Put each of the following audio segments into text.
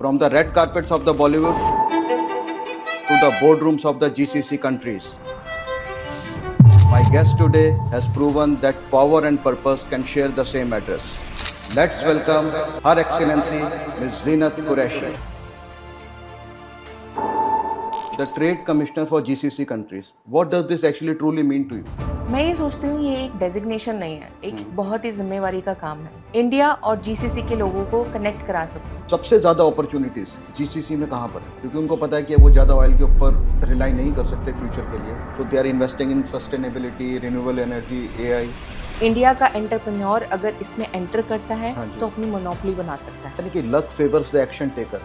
From the red carpets of the Bollywood to the boardrooms of the GCC countries, my guest today has proven that power and purpose can share the same address. Let's welcome Her Excellency Ms. Zeenat Qureshi, the Trade Commissioner for GCC countries. What does this actually truly mean to you? मैं ये सोचती हूँ ये एक designation नहीं है, एक बहुत ही जिम्मेवारी का काम है। इंडिया और जीसीसी के लोगों को कनेक्ट करा सकूँ। सबसे ज़्यादा अपॉर्चुनिटीज़ जीसीसी में कहाँ पर है? क्योंकि उनको पता है कि वो ज़्यादा ऑयल के ऊपर रिलाई नहीं कर सकते फ्यूचर के लिए, तो they are investing in sustainability, renewable energy, AI. India का एंटरप्रेन्योर अगर इसमें एंटर करता है हाँ जी। तो अपनी मोनोपोली बना सकता है। यानी कि luck favours the action taker,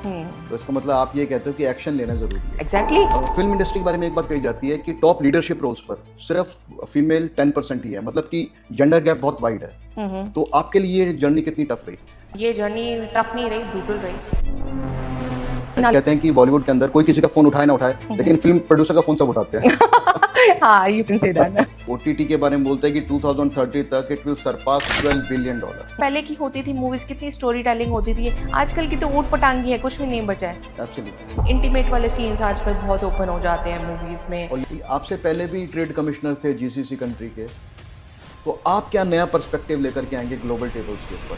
तो इसका मतलब आप ये कहते हो कि एक्शन लेना जरूरी है। एग्जैक्टली। फिल्म इंडस्ट्री के बारे में एक बात कही जाती है कि टॉप लीडरशिप रोल्स पर सिर्फ फीमेल 10% ही है, मतलब कि जेंडर गैप बहुत वाइड है। तो आपके लिए ये जर्नी कितनी टफ रही? ये जर्नी टफ नहीं रही, ब्रूटल रही। कहते हैं कि बॉलीवुड के अंदर कोई किसी का फोन उठाए ना उठाए, लेकिन फिल्म प्रोड्यूसर का फोन सब उठाते हैं। हाँ, you can say that। OTT के बारे में बोलते हैं कि 2030 तक इट विल सरपास $12 बिलियन। पहले की होती थी मूवीज, कितनी स्टोरी टेलिंग होती थी। आजकल की तो ऊट पटांगी है, कुछ भी नहीं बचा है। एब्सोल्युटली। इंटीमेट वाले सीन्स आजकल बहुत ओपन हो जाते हैं मूवीज में। और आपसे पहले भी ट्रेड कमिश्नर थे जीसीसी कंट्री के, तो आप क्या नया पर्सपेक्टिव लेकर के आएंगे ग्लोबल टेबल्स के ऊपर?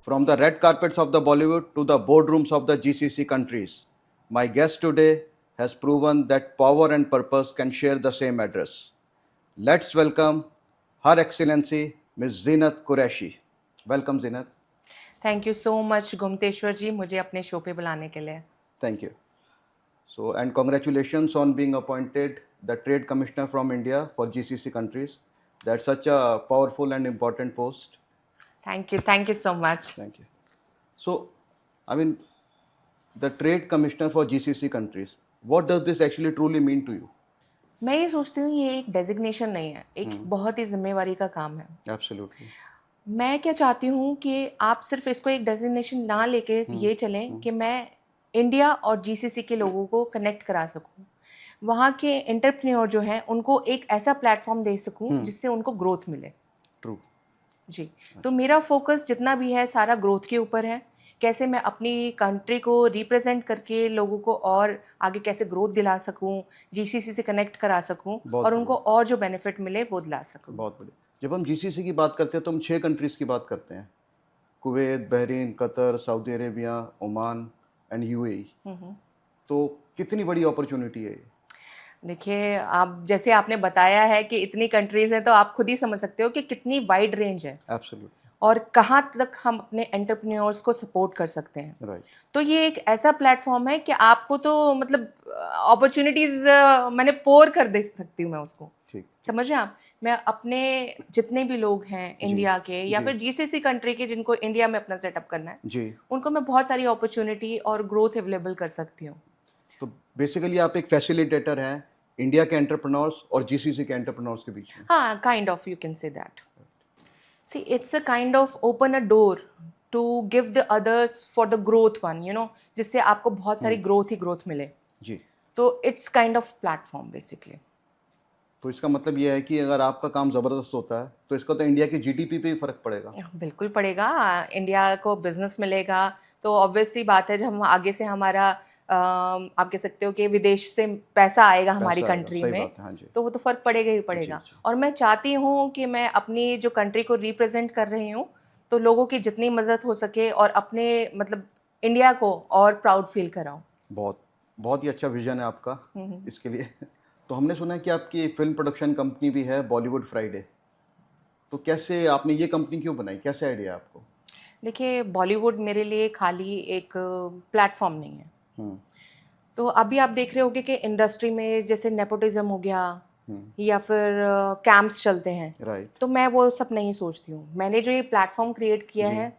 From the red carpets of the Bollywood to the boardrooms of the GCC countries, my guest today has proven that power and purpose can share the same address. Let's welcome Her Excellency Ms. Zeenat Qureshi. Welcome, Zeenat. Thank you so much Gumteshwar ji, मुझे अपने show पे बुलाने के लिए। Thank you. So, and congratulations on being appointed the Trade Commissioner from India for GCC countries. That's such a powerful and important post. Thank you so much. Thank you. So, I mean, the Trade Commissioner for GCC countries, what does this actually truly mean to you? मैं ये सोचती हूँ ये एक designation नहीं है, एक बहुत ही जिम्मेवारी का काम है। Absolutely. मैं क्या चाहती हूँ कि आप सिर्फ इसको एक डेजिग्नेशन ना लेके ये चलें कि मैं इंडिया और जीसीसी के लोगों को कनेक्ट करा सकूँ। वहाँ के एंटरप्रेन्योर जो हैं उनको एक ऐसा प्लेटफॉर्म दे सकूँ जिससे उनको ग्रोथ मिले। True. जी, तो मेरा फोकस जितना भी है सारा ग्रोथ के ऊपर है। कैसे मैं अपनी कंट्री को रिप्रेजेंट करके लोगों को और आगे कैसे ग्रोथ दिला सकूं, जीसीसी से कनेक्ट करा सकूं और उनको और जो बेनिफिट मिले वो दिला सकूं। बहुत बढ़िया। जब हम जीसीसी की बात करते हैं तो हम 6 कंट्रीज की बात करते हैं: Kuwait, Bahrain, Qatar, Saudi Arabia, Oman and UAE. तो कितनी बड़ी अपॉर्चुनिटी है ये? देखिए, आप जैसे आपने बताया है कि इतनी कंट्रीज हैं, तो आप खुद ही समझ सकते हो कि कितनी वाइड रेंज है एब्सोल्युटली। और कहाँ तक हम अपने एंटरप्रेन्योर्स को सपोर्ट कर सकते हैं। राइट। तो ये एक ऐसा प्लेटफॉर्म है कि आपको तो मतलब अपॉर्चुनिटीज मैंने पोर कर दे सकती हूँ मैं उसको। ठीक। समझ रहे हैं आप? मैं अपने जितने भी लोग हैं इंडिया के या फिर जीसीसी कंट्री के जिनको इंडिया में अपना सेटअप करना है जी। उनको मैं बहुत सारी अपॉर्चुनिटी और ग्रोथ अवेलेबल कर सकती हूँ। तो बेसिकली आप एक फैसिलिटेटर हैं इंडिया के एंटरप्रेन्योर्स और जीसीसी के एंटरप्रेन्योर्स के बीच में। हाँ, kind of, you can say that. See, it's a kind of open a door to give the others for the growth one, you know, जिससे आपको बहुत सारी ग्रोथ ही ग्रोथ मिले। जी। तो it's kind of platform basically. तो इसका मतलब ये है कि अगर आपका काम ज़बरदस्त होता है तो इसका तो इंडिया की जीडीपी पे ही फ़र्क पड़ेगा। बिल्कुल पड़ेगा। इंडिया को बिजनेस मिलेगा तो ऑब्वियस सी बात है, जब हम आगे से हमारा आप कह सकते हो कि विदेश से पैसा आएगा हमारी पैसा आएगा, कंट्री सही में, बात है, हाँ जी। तो वो तो फ़र्क पड़ेगा ही पड़ेगा। जी। और मैं चाहती हूँ कि मैं अपनी जो कंट्री को रिप्रेजेंट कर रही हूँ तो लोगों की जितनी मदद हो सके और अपने मतलब इंडिया को और प्राउड फील कराऊँ। बहुत ही अच्छा विजन है आपका इसके लिए। तो हमने सुना है कि आपकी फिल्म प्रोडक्शन कंपनी भी है बॉलीवुड फ्राइडे, तो कैसे आपने ये कंपनी क्यों बनाई, कैसे आइडिया आपको? देखिए, बॉलीवुड मेरे लिए खाली एक प्लेटफॉर्म नहीं है। हम्म। तो अभी आप देख रहे होगे कि इंडस्ट्री में जैसे नेपोटिज्म हो गया या फिर कैंप्स चलते हैं, राइट। तो मैं वो सब नहीं सोचती हूँ। मैंने जो ये प्लेटफॉर्म क्रिएट किया है,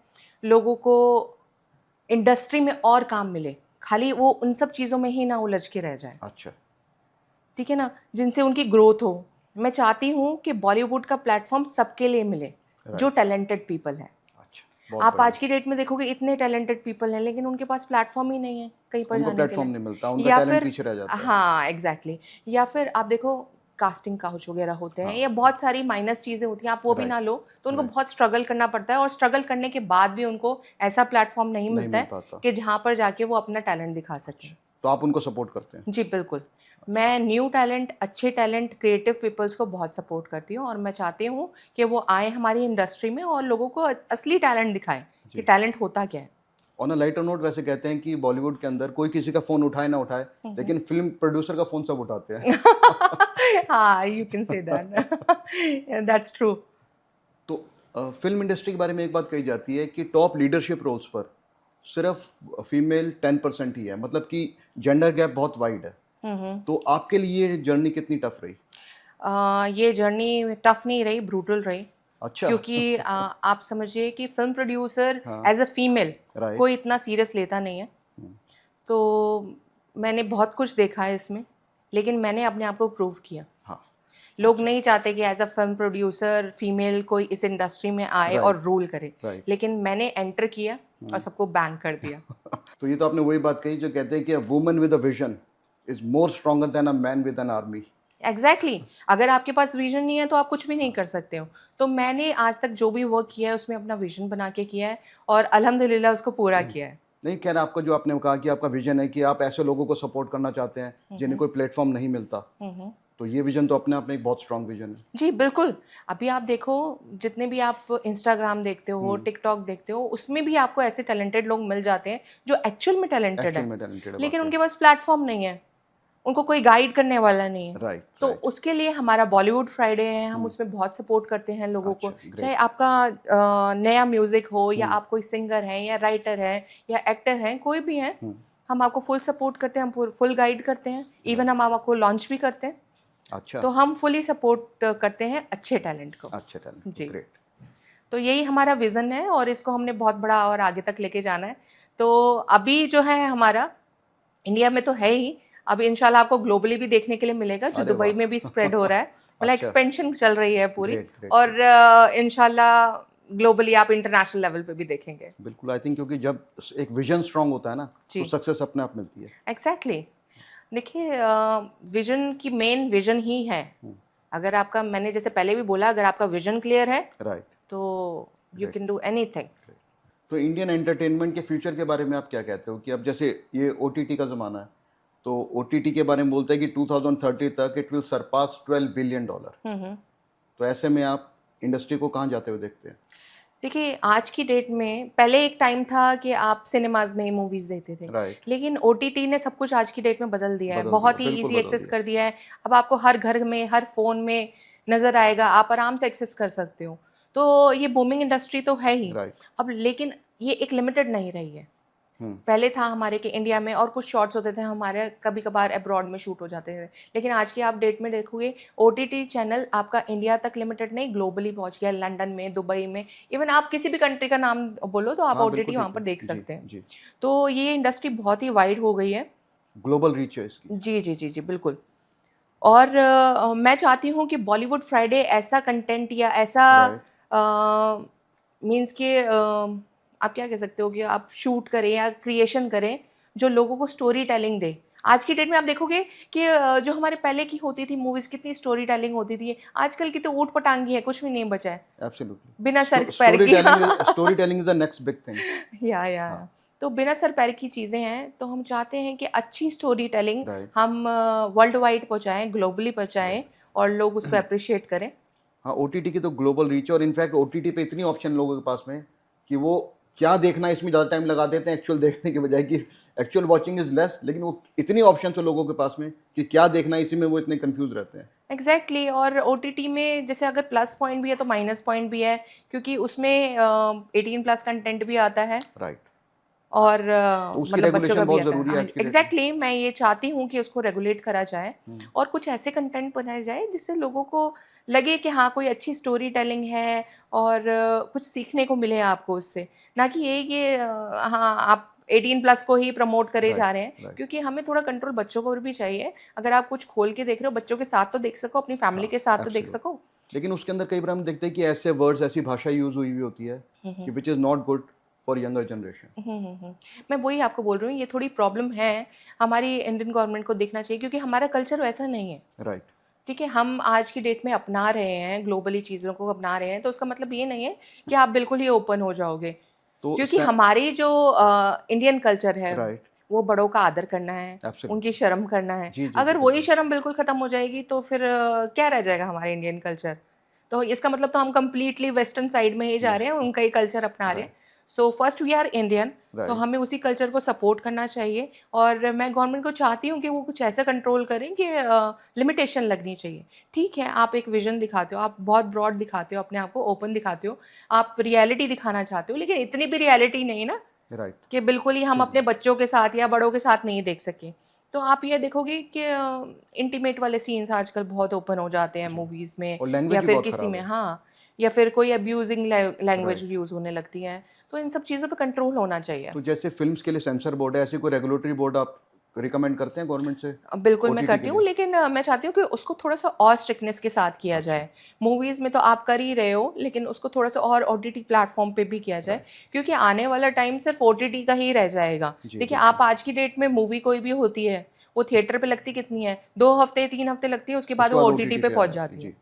लोगों को इंडस्ट्री में और काम मिले, खाली वो उन सब चीज़ों में ही ना उलझ के रह जाए। अच्छा। ठीक है ना, जिनसे उनकी ग्रोथ हो। मैं चाहती हूँ कि बॉलीवुड का प्लेटफॉर्म सबके लिए मिले जो टैलेंटेड पीपल हैं। अच्छा, आप आज की डेट में देखोगे इतने टैलेंटेड पीपल हैं लेकिन उनके पास प्लेटफॉर्म ही नहीं है कहीं पर उनको जाने के प्लेटफॉर्म लिए। नहीं मिलता, उनका या टैलेंट फिर पीछे रह जाता है। हाँ, एग्जैक्टली। या फिर आप देखो कास्टिंग काउच वगैरह होते हैं हाँ, या बहुत सारी माइनस चीज़ें होती हैं, आप वो भी राइट, ना लो तो उनको राइट, बहुत स्ट्रगल करना पड़ता है और स्ट्रगल करने के बाद भी उनको ऐसा प्लेटफॉर्म नहीं नहीं मिलता मिल है पाता। कि जहाँ पर जाके वो अपना टैलेंट दिखा सकें। अच्छा, तो आप उनको सपोर्ट करते हैं? जी बिल्कुल, मैं न्यू टैलेंट, अच्छे टैलेंट, क्रिएटिव पीपल्स को बहुत सपोर्ट करती हूँ और मैं चाहती हूँ कि वो आएँ हमारी इंडस्ट्री में और लोगों को असली टैलेंट दिखाएँ कि जी। टैलेंट होता क्या है। ऑन अ लाइटर नोट वैसे कहते हैं कि बॉलीवुड के अंदर कोई किसी का फ़ोन उठाए ना उठाए, लेकिन फ़िल्म प्रोड्यूसर का फ़ोन सब उठाते हैं। हाँ, you can say that that's true. तो फ़िल्म इंडस्ट्री के बारे में एक बात कही जाती है कि टॉप लीडरशिप रोल्स पर सिर्फ फीमेल 10% ही है, मतलब कि जेंडर गैप बहुत वाइड है। तो आपके लिए ये जर्नी कितनी टफ रही? ये जर्नी टफ नहीं रही, ब्रूटल रही, अच्छा। क्योंकि आप समझिए कि फिल्म प्रोड्यूसर हाँ, एज अ फीमेल राइट। कोई इतना सीरियस लेता नहीं है। हुँ, तो मैंने बहुत कुछ देखा है इसमें, लेकिन मैंने अपने आप को प्रूव किया। हाँ, लोग अच्छा, नहीं चाहते कि as a film producer female कोई इस इंडस्ट्री में आए राइट, और रूल करे, राइट। लेकिन मैंने एंटर किया और सबको बैंग कर दिया। तो ये तो आपने वही बात कही जो कहते हैं कि a woman with a vision is more stronger than a man with an army. Exactly exactly. अगर आपके पास विजन नहीं है तो आप कुछ भी नहीं कर सकते हो। तो मैंने आज तक जो भी वर्क किया है उसमें अपना विजन बना के किया है और अल्हम्दुलिल्लाह उसको पूरा किया है। नहीं, खैर आपका जो आपने कहा कि आपका विज़न है कि आप ऐसे लोगों को सपोर्ट करना चाहते हैं जिन्हें कोई प्लेटफ़ॉर्म नहीं मिलता। हम्म। तो ये विज़न तो अपने आप में एक बहुत स्ट्रॉन्ग विज़न है। जी बिल्कुल। अभी आप देखो, जितने भी आप इंस्टाग्राम देखते हो, हुँ, टिकटॉक देखते हो, उसमें भी आपको ऐसे टैलेंटेड लोग मिल जाते हैं जो एक्चुअल में टैलेंटेड एक्चुअल है, में टैलेंटेड है लेकिन वाक़ई। उनके पास प्लेटफॉर्म नहीं है, उनको कोई गाइड करने वाला नहीं है। राइट, तो राइट। उसके लिए हमारा बॉलीवुड फ्राइडे है, हम हुँ, उसमें बहुत सपोर्ट करते हैं लोगों को। अच्छा, चाहे ग्रेट। आपका नया म्यूज़िक हो या हुँ, आप कोई सिंगर हैं या राइटर हैं या एक्टर हैं, कोई भी हैं, हुँ, हम आपको फुल सपोर्ट करते हैं, हम फुल गाइड करते हैं। Even right. हम आपको लॉन्च भी करते हैं। अच्छा, तो हम फुली सपोर्ट करते हैं अच्छे टैलेंट को। अच्छा टैलेंट को, जी। ग्रेट। तो यही हमारा विज़न है और इसको हमने बहुत बड़ा और आगे तक लेके जाना है। तो अभी जो है हमारा इंडिया में तो है ही, अब इंशाल्लाह आपको ग्लोबली भी देखने के लिए मिलेगा, जो अरे दुबई में भी वाह! स्प्रेड हो रहा है। मतलब अच्छा, एक्सपेंशन चल रही है पूरी ग्रेट, ग्रेट, और ग्रेट। इंशाल्लाह ग्लोबली आप इंटरनेशनल लेवल पे भी देखेंगे। बिल्कुल, आई थिंक क्योंकि जब एक विज़न स्ट्रॉन्ग होता है ना, तो जी, सक्सेस अपने आप मिलती है। एग्ज़ैक्टली। देखिए विज़न की मेन विज़न ही है। हुँ, अगर आपका, मैंने जैसे पहले भी बोला, अगर आपका विज़न क्लियर है, राइट, तो you great, can do anything. Great. तो इंडियन एंटरटेनमेंट के फ्यूचर के बारे में आप क्या कहते हो कि अब जैसे ये ओटीटी का ज़माना है, तो ओटीटी के बारे में बोलते हैं कि 2030 तक इट विल सरपास $12 बिलियन। हुँ, हुँ। तो ऐसे में आप इंडस्ट्री को कहाँ जाते हुए देखते हैं? देखिए, आज की डेट में, पहले एक टाइम था कि आप सिनेमाज़ में ही मूवीज़ देखते थे, राइट, लेकिन ओटीटी ने सब कुछ आज की डेट में बदल दिया है, बदल दिया, बहुत ही बिल्कुल ईज़ी बदल एक्सेस दिया। कर दिया है। अब आपको हर घर में, हर फ़ोन में नज़र आएगा, आप आराम से एक्सेस कर सकते हो। तो ये बूमिंग इंडस्ट्री तो है ही। राइट, अब लेकिन ये एक लिमिटेड नहीं रही है। हुँ, पहले था हमारे कि इंडिया में और कुछ शॉट्स होते थे हमारे, कभी-कभार अब्रॉड में शूट हो जाते थे। लेकिन आज की आप डेट में देखोगे, ओटीटी चैनल आपका इंडिया तक लिमिटेड नहीं, ग्लोबली पहुँच गया है, लंदन में, दुबई में। इवन आप किसी भी कंट्री का नाम बोलो तो आप हाँ, बिल्कुल ओटीटी वहाँ ठीक पर है। देख जी, सकते हैं। जी। तो ये इंडस्ट्री बहुत ही वाइड हो गई है। ग्लोबल रीच है इसकी। जी, जी, जी, जी, बिल्कुल। और मैं चाहती हूँ कि बॉलीवुड फ्राइडे ऐसा कंटेंट या ऐसा राइट, मीन्स कि आप क्या कह सकते हो कि आप शूट करें या क्रिएशन करें जो लोगों को स्टोरी टेलिंग दे। आज की डेट में आप देखोगे कि जो हमारे पहले की होती थी मूवीज़, कितनी स्टोरी टेलिंग होती थी। आजकल की तो ऊट-पटांगी है, कुछ भी नहीं बचा है। एब्सोल्युटली। बिना सर पैर स्टोरी की। Telling story telling is the next big thing. हाँ, या। तो बिना सर पैर की चीज़ें हैं, तो हम चाहते हैं कि अच्छी स्टोरी टेलिंग राइट, हम वर्ल्ड वाइड पहुँचाएँ, ग्लोबली पहुँचाएँ राइट। और लोग उसको एप्रिशिएट करें। हाँ, ओटीटी की तो ग्लोबल रीच है और इनफैक्ट ओटीटी पे इतनी ऑप्शन लोगों के पास में कि वो क्या देखना है इसमें ज़्यादा टाइम लगा देते हैं एक्चुअल देखने के बजाय कि एक्चुअल वॉचिंग इज़ लेस, लेकिन वो इतनी ऑप्शन है लोगों के पास में कि क्या देखना है इसी में वो इतने कन्फ्यूज़ रहते हैं। एग्ज़ैक्टली। और ओटीटी में जैसे अगर प्लस पॉइंट भी है तो माइनस पॉइंट भी है, क्योंकि उसमें 18 प्लस कंटेंट भी आता है राइट, और तो उसकी मतलब बच्चों का रेगुलेशन भी बहुत आता है। ज़रूरी है आज की डेट में। एग्ज़ैक्टली, मैं ये चाहती हूँ कि उसको रेगुलेट करा जाए हुँ, और कुछ ऐसे कंटेंट बनाए जाए जिससे लोगों को लगे कि हाँ, कोई अच्छी स्टोरी टेलिंग है और कुछ सीखने को मिले आपको उससे। ना कि ये कि हाँ, आप 18 प्लस को ही प्रमोट करे राइट, जा रहे हैं, राइट। क्योंकि हमें थोड़ा कंट्रोल बच्चों पर भी चाहिए। अगर आप कुछ खोल के देख रहे हो, बच्चों के साथ तो देख सको, अपनी फैमिली हाँ, के साथ तो देख एब्सोल्यूट। सको। लेकिन उसके अंदर कई बार हम देखते हैं कि ऐसे वर्ड्स, ऐसी भाषा यूज़ हुई हुई होती है हुँ, कि हुँ। Which is not good for younger generation. मैं वही आपको बोल रही हूँ, ये थोड़ी प्रॉब्लम है, हमारी इंडियन गवर्नमेंट को देखना चाहिए क्योंकि हमारा कल्चर वैसा नहीं है। राइट, ठीक है, हम आज की डेट में अपना रहे हैं, ग्लोबली चीज़ों को अपना रहे हैं, तो उसका मतलब ये नहीं है कि आप बिल्कुल ही ओपन हो जाओगे। तो क्योंकि हमारी जो इंडियन कल्चर है, राइट, वो बड़ों का आदर करना है, एब्सोल्युटली, उनकी शर्म करना है। जी, जी, जी, अगर वही बिल्कुल, शर्म बिल्कुल ख़त्म हो जाएगी तो फिर क्या रह जाएगा हमारा इंडियन कल्चर? तो इसका मतलब तो हम कंप्लीटली वेस्टर्न साइड में ही जा रहे यस, हैं, उनका ही कल्चर अपना रहे हैं। Right, so first we are Indian, तो राइट, हमें उसी कल्चर को सपोर्ट करना चाहिए और मैं गवर्नमेंट को चाहती हूँ कि वो कुछ ऐसा कंट्रोल करें कि लिमिटेशन लगनी चाहिए। ठीक है, आप एक विज़न दिखाते हो, आप बहुत ब्रॉड दिखाते हो, अपने आप को ओपन दिखाते हो, आप रियलिटी दिखाना चाहते हो, लेकिन इतनी भी रियलिटी नहीं ना राइट, कि बिल्कुल ही हम जी, अपने बच्चों के साथ या बड़ों के साथ नहीं देख सकें। तो आप ये देखोगे कि इंटीमेट वाले सीन्स आजकल बहुत ओपन हो जाते हैं जी, मूवीज़ में और लैंग्वेज या भी फिर बहुत किसी खराब में, है, हाँ, या फिर कोई अब्यूज़िंग लैंग्वेज राइट। यूज़ होने लगती है। तो इन सब चीज़ों पे कंट्रोल होना चाहिए। तो जैसे फ़िल्म्स के लिए सेंसर बोर्ड है, ऐसी कोई रेगुलेटरी बोर्ड आप रिकमेंड करते हैं गवर्नमेंट से बिल्कुल मैं ओटीटी के करती हूँ, लिए? लेकिन मैं चाहती हूँ कि उसको थोड़ा-सा और स्ट्रिक्टनेस के साथ किया अच्छा, जाए। मूवीज़ में तो आप कर ही रहे हो, लेकिन उसको थोड़ा-सा और ओटीटी प्लेटफ़ॉर्म पे भी किया जाए, राइट, क्योंकि आने वाला टाइम सिर्फ़ ओटीटी का ही रह जाएगा। जी, देखिए, बिल्कुल। आप आज की डेट में मूवी कोई भी होती है, वो थिएटर पे लगती कितनी है? 2 हफ़्ते, 3 हफ़्ते लगती है, उसके बाद उसके वो बाद ओटीटी ओटीटी पे पे आ पहुँच जाती है, जाती जी। है।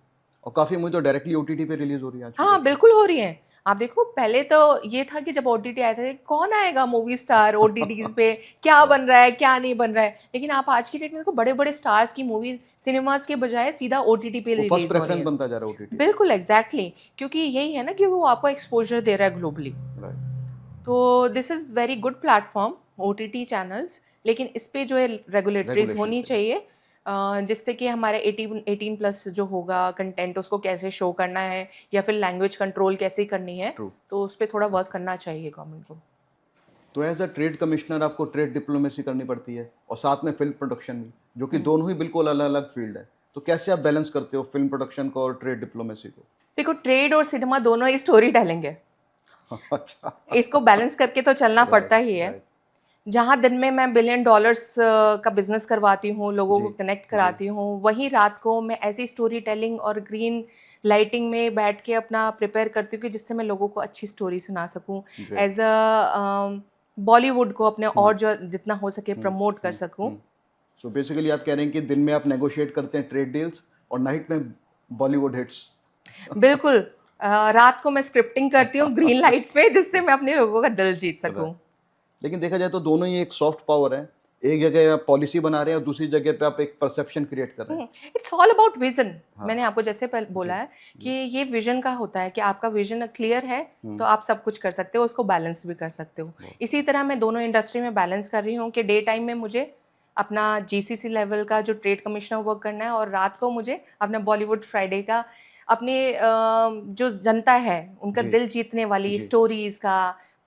और काफ़ी मूवी तो डायरेक्टली ओटीटी पे रिलीज़ हो रही है आज की हाँ, डेट में। बिल्कुल हो रही हैं। आप देखो पहले तो ये था कि जब ओटीटी आया था, कौन आएगा मूवी स्टार ओटीटीज़ पे, क्या राइट, बन रहा है, क्या नहीं बन रहा है। लेकिन आप आज की डेट में देखो बड़े-बड़े स्टार्स की मूवीज़ सिनेमाज़ के बजाय सीधा ओटीटी पे वो फर्स्ट रिलीज़ हो रही प्रेफ़रेंस हैं। बनता जा रहा है ओटीटी। बिल्कुल एग्ज़ैक्टली, क्योंकि यही है ना कि वो आपको एक्सपोज़र दे रहा है ग्लोबली। राइट, तो this is very good platform OTT channels, लेकिन इस पे जो है रेगुलेटरीज़ रेगुलेशन होनी चाहिए। चाहिए, जिससे कि हमारे 18 प्लस जो होगा कंटेंट उसको कैसे शो करना है या फिर लैंग्वेज कंट्रोल कैसे करनी है, ट्रू, तो उस पे थोड़ा वर्क ओके। करना चाहिए गवर्नमेंट को। तो एज़ अ ट्रेड कमिश्नर आपको ट्रेड डिप्लोमेसी करनी पड़ती है और साथ में फ़िल्म प्रोडक्शन भी, जो कि हुँ। दोनों ही बिल्कुल अलग-अलग फ़ील्ड है। तो कैसे आप बैलेंस करते हो फ़िल्म प्रोडक्शन को और ट्रेड डिप्लोमेसी को? देखो ट्रेड और सिनेमा दोनों ही स्टोरी टेलिंग है। अच्छा। इसको बैलेंस करके तो चलना राइट, पड़ता ही है। राइट। जहाँ दिन में मैं बिलियन डॉलर्स का बिज़नेस करवाती हूँ, लोगों जी, को कनेक्ट जी, कराती हूँ, वहीं रात को मैं ऐसी स्टोरी टेलिंग और ग्रीन लाइटिंग में बैठ के अपना प्रिपेयर करती हूँ कि जिससे मैं लोगों को अच्छी स्टोरी सुना सकूँ। ग्रेट। एज़ बॉलीवुड को अपने हुँ, और जो जितना हो सके हुँ, प्रमोट कर हुँ, सकूँ। हुँ। सो बेसिकली आप कह रहे हैं कि दिन में आप नेगोशिएट करते हैं ट्रेड डील्स और नाइट में बॉलीवुड हिट्स। बिल्कुल, रात को मैं स्क्रिप्टिंग करती हूँ ग्रीन लाइट्स में, जिससे मैं अपने लोगों का दिल जीत राइट। सकूँ। लेकिन देखा जाए तो दोनों ही एक सॉफ्ट पावर है। एक जगह आप पॉलिसी बना रहे हैं और दूसरी जगह पे आप एक परसेप्शन क्रिएट कर रहे हैं। हुँ, इट्स ऑल अबाउट विज़न। हाँ, मैंने आपको जैसे पहले बोला जी, है कि जी। ये विज़न का होता है कि आपका विज़न क्लियर है, हुँ, तो आप सब कुछ कर सकते हो, उसको बैलेंस भी कर सकते हो। बहुत इसी तरह मैं दोनों इंडस्ट्री में बैलेंस कर रही हूँ कि डे टाइम में मुझे अपना जीसीसी लेवल का जो ट्रेड कमिश्नर वर्क करना है और रात को मुझे अपना बॉलीवुड फ्राइडे का अपने जो जनता है, उनका जी, दिल जीतने वाली जी, स्टोरीज़ का,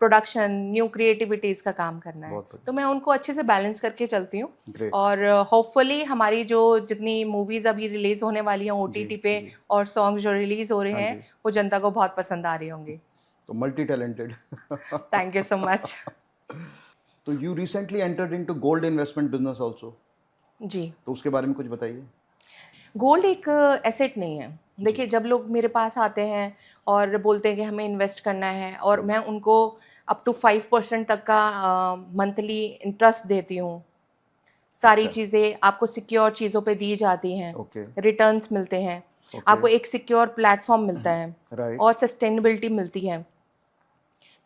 प्रोडक्शन, न्यू क्रिएटिविटीज़ का काम करना है। बहुत तो बढ़िया, मैं उनको अच्छे से बैलेंस करके चलती हूँ। ग्रेट। और होपफुली हमारी जो जितनी मूवीज़ अभी रिलीज़ होने वाली हैं जी, ओटीटी पे जी। और सॉन्ग्स जो रिलीज़ हो रहे हाँ हैं, जी, वो जनता को बहुत पसंद आ रहे होंगे। तो multi talented. Thank you so much. तो you recently entered into gold investment business also, जी, तो उसके बारे में कुछ बताइए? गोल्ड एक एसेट नहीं है। जी, देखिए, जब लोग मेरे पास आते हैं और बोलते हैं कि हमें इन्वेस्ट करना है और हुँ, मैं उनको अप टू 5% तक का मंथली इंटरेस्ट देती हूँ। सारी अच्छा, चीज़ें आपको सिक्योर चीज़ों पे दी जाती हैं, ओके, रिटर्न्स मिलते हैं, ओके, आपको एक सिक्योर प्लेटफ़ॉर्म मिलता है राइट, और सस्टेनेबिलिटी मिलती है।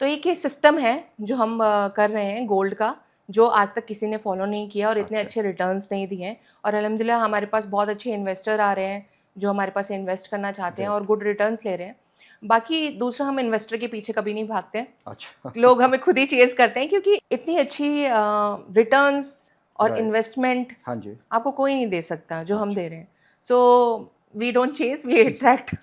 तो एक ये सिस्टम है जो हम कर रहे हैं गोल्ड का, जो आज तक किसी ने फॉलो नहीं किया और इतने अच्छा, अच्छे रिटर्न्स नहीं दिए हैं और अल्हम्दुलिल्लाह हमारे पास बहुत अच्छे इन्वेस्टर आ रहे हैं, जो हमारे पास इन्वेस्ट करना चाहते हैं और ग्रेट, गुड रिटर्न्स ले रहे हैं। बाकी दूसरा, हम इन्वेस्टर के पीछे कभी नहीं भागते हैं। अच्छा, लोग हमें खुद ही चेज़ करते हैं, क्योंकि इतनी अच्छी रिटर्न्स और राइट, इन्वेस्टमेंट हाँ जी, आपको कोई नहीं दे सकता जो हम अच्छा। दे रहे हैं। So we don't chase, we attract.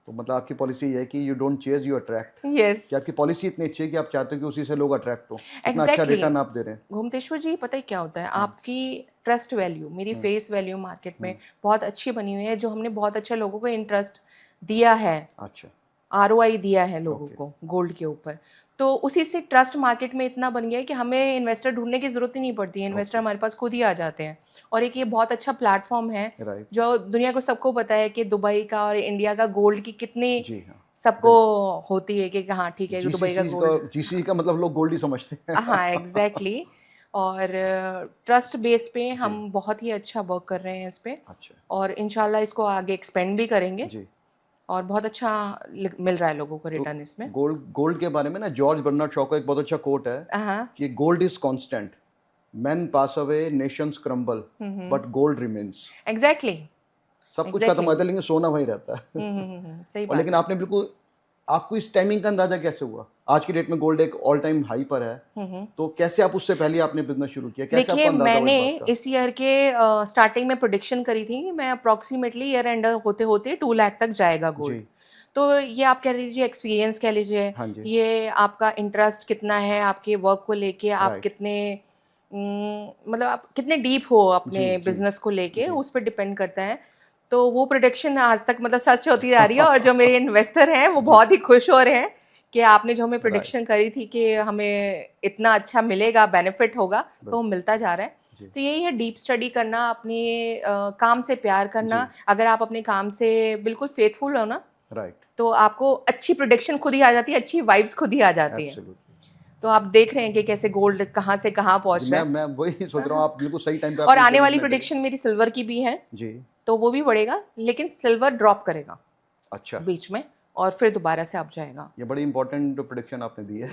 तो मतलब आपकी पॉलिसी ये है कि you don't chase, you attract. Yes, कि आपकी पॉलिसी इतनी अच्छी है कि आप चाहते हो कि उसी से लोग अट्रैक्ट हों। इतना अच्छा एग्ज़ैक्टली। रिटर्न आप दे रहे हैं। घुमतेश्वर जी, पता है क्या होता है? हुँ, आपकी ट्रस्ट वैल्यू, मेरी हुँ, फेस वैल्यू मार्केट में हुँ, बहुत अच्छी बनी हुई है, जो हमने बहुत अच्छे लोगों को इंटरेस्ट दिया है, अच्छा, आरओआई दिया है लोगों ओके, को गोल्ड के ऊपर। तो उसी से ट्रस्ट मार्केट में इतना बन गया है कि हमें इन्वेस्टर ढूँढने की ज़रूरत ही नहीं पड़ती है, इन्वेस्टर ओके, हमारे पास खुद ही आ जाते हैं। और एक ये बहुत अच्छा प्लेटफ़ॉर्म है, राइट, जो दुनिया को सबको पता है कि दुबई का और इंडिया का गोल्ड की कितनी जी हाँ, सबको बिल्कुल। होती है कि हाँ, ठीक है, दुबई का जीसीसी का गोल्ड। जीसीसी का मतलब लोग गोल्ड ही समझते हैं। हाँ, एग्ज़ैक्टली। और ट्रस्ट बेस पे जी। हम बहुत ही अच्छा वर्क कर रहे हैं इस पे, अच्छा और इंशाल्लाह इसको आगे एक्सपेंड भी करेंगे, जी। और बहुत अच्छा मिल रहा है लोगों को तो रिटर्न इसमें। गोल्ड के बारे में ना जॉर्ज बर्नार्ड शॉ का एक बहुत अच्छा कोट है हाँ। कि gold is constant, men pass away, nations crumble, but gold remains. Exactly. सब कुछ खत्म एग्जैक्टली। हो जाता है लेकिन सोना वही रहता है। सही और बात लेकिन है। आपने बिल्कुल, आपको इस टाइमिंग का अंदाजा कैसे हुआ? आज की डेट में गोल्ड एक ऑल टाइम हाई पर है, तो कैसे आप उससे पहले आपने बिजनेस शुरू किया, कैसे देखिए, आपको अंदाजा हुआ मैंने इस बात का? इस ईयर के स्टार्टिंग में प्रोडिक्शन करी थी कि मैं अप्रोक्सीमेटली ईयर एंड होते होते 2 लाख तक जाएगा गोल्ड। जी। तो ये आप कह लीजिए एक्सपीरियंस कह लीजिए, हाँ जी। ये आपका इंटरेस्ट कितना है आपके वर्क को लेके, आप राइट। कितने मतलब आप कितने डीप हो अपने जी जी बिजनेस को लेके, जी। उस पर डिपेंड करता है। तो वो प्रोडिक्शन आज तक मतलब सच होती जा रही है, और जो मेरे इन्वेस्टर हैं वो जी। बहुत ही खुश हो रहे हैं कि आपने जो हमें राइट। प्रोडिक्शन करी थी कि हमें इतना अच्छा मिलेगा, बेनिफिट होगा, तो वो मिलता जा रहा है। जी तो यही है, डीप स्टडी करना, अपने काम से प्यार करना। जी। अगर आप अपने काम से बिल्कुल फेथफुल हो ना, राइट। तो आपको अच्छी प्रोडिक्शन खुद ही आ जाती है, अच्छी वाइब्स खुद ही आ जाती है। एब्सोल्युटली। तो आप देख रहे हैं कि कैसे गोल्ड कहाँ से कहाँ जी, पहुंच रहा है। मैं वही सोच रहा हूँ, आप बिल्कुल सही टाइम पे और आपने आने वाली प्रेडिक्ट करी। प्रोडिक्शन मेरी सिल्वर की भी है, जी। तो वो भी बढ़ेगा, लेकिन सिल्वर ड्रॉप करेगा अच्छा, बीच में, और फिर दोबारा से अप जाएगा। ये बड़ी इंपॉर्टेंट प्रेडिक्शन आपने दी है।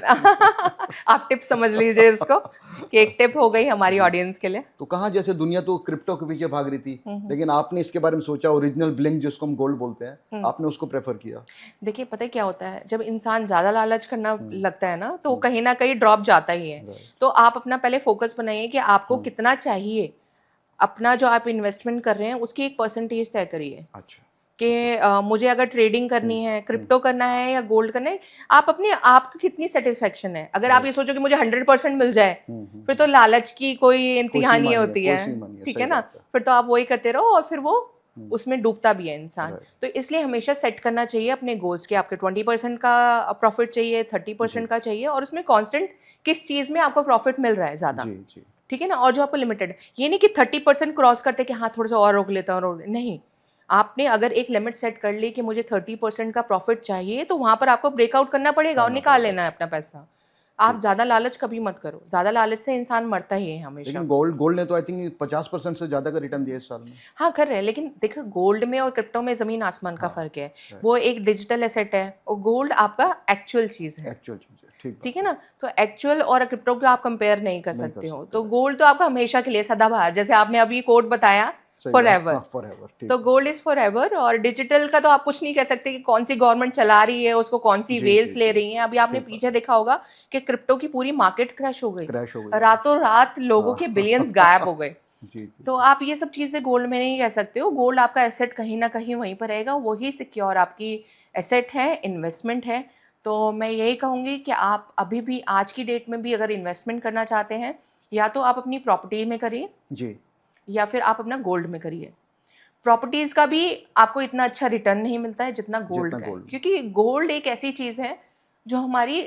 आप टिप समझ लीजिए इसको, कि एक टिप हो गई हमारी जी। ऑडियंस के लिए। तो कहाँ, जैसे दुनिया तो क्रिप्टो के पीछे भाग रही थी, लेकिन आपने इसके बारे में सोचा, ओरिजिनल ब्लिंग जिसको हम गोल्ड बोलते हैं, आपने उसको प्रेफर किया। देखिए, पता है क्या होता है, जब इंसान ज़्यादा लालच करना हम्म। लगता है ना, तो कहीं ना कहीं ड्रॉप जाता ही है। राइट। तो आप अपना पहले फोकस बनाइए कि आपको कितना चाहिए, अपना जो आप इन्वेस्टमेंट कर रहे हैं उसकी एक परसेंटेज तय करिए अच्छा। कि मुझे अगर ट्रेडिंग करनी है, क्रिप्टो करना है या गोल्ड करना है, आप अपने आप को कितनी सेटिस्फेक्शन है। अगर आप ये सोचो कि मुझे 100% मिल जाए, फिर तो लालच की कोई कोई इंतहा सीमा नहीं नहीं है, होती कोई है, सीमा नहीं है, ठीक सही है ना। बात है। फिर तो आप वही करते रहो, और फिर वो उसमें डूबता भी है इंसान। राइट। तो इसलिए हमेशा सेट करना चाहिए अपने गोल्स के, आपके 20% का प्रॉफिट चाहिए, 30% का चाहिए, और उसमें कांस्टेंट किस चीज़ में आपको प्रॉफिट मिल रहा है ज़्यादा, जी जी। ठीक है ना। और जो आपको लिमिटेड, ये नहीं कि 30% क्रॉस करते कि हाँ थोड़ा सा और रोक लेता हूँ, नहीं। आपने अगर एक लिमिट सेट कर ली कि मुझे 30% का प्रॉफिट चाहिए, तो वहां पर आपको ब्रेकआउट करना पड़ेगा और करना निकाल पड़ेगा। लेना है अपना पैसा। आप ज्यादा लालच कभी मत करो, ज्यादा लालच से इंसान मरता ही है हमेशा। लेकिन गोल्ड गोल्ड ने तो आई थिंक 50% से ज्यादा का रिटर्न दिया इस साल में। हाँ, कर रहे हैं, लेकिन देखो, गोल्ड में और क्रिप्टो में जमीन आसमान का हाँ। फर्क है। राइट। वो एक डिजिटल एसेट है, और गोल्ड आपका एक्चुअल चीज है, एक्चुअल चीज है, ठीक ठीक बात है ना। तो एक्चुअल और क्रिप्टो को आप कंपेयर नहीं कर नहीं कर सकते हो। सकते। तो गोल्ड तो आपका हमेशा के लिए सदाबहार, जैसे आपने अभी कोट बताया, सही फॉर है, एवर। हाँ, फॉरएवर, ठीक तो है। Gold is for ever. और डिजिटल का तो आप कुछ नहीं कह सकते कि कौन सी गवर्नमेंट चला रही है उसको, कौन सी जी जी वेल्स ले जी। रही हैं। अभी आपने ठीक बात पीछे है। देखा होगा कि क्रिप्टो की पूरी मार्केट क्रैश हो गई, क्रैश हो गई। रातों रात लोगों के बिलियंस गायब हो गए। जी जी तो जी। आप ये सब चीजें गोल्ड में नहीं कह सकते हो। गोल्ड आपका एसेट कहीं ना कहीं वहीं पर रहेगा, वही सिक्योर आपकी एसेट है, इन्वेस्टमेंट है। तो मैं यही कहूंगी कि आप अभी भी आज की डेट में भी अगर इन्वेस्टमेंट करना चाहते हैं, या तो आप अपनी प्रॉपर्टी में करिए, जी। या फिर आप अपना गोल्ड में करिए। प्रॉपर्टीज का भी आपको इतना अच्छा रिटर्न नहीं मिलता है जितना गोल्ड जितना का है, गोल्ड। क्योंकि गोल्ड एक ऐसी चीज है जो हमारी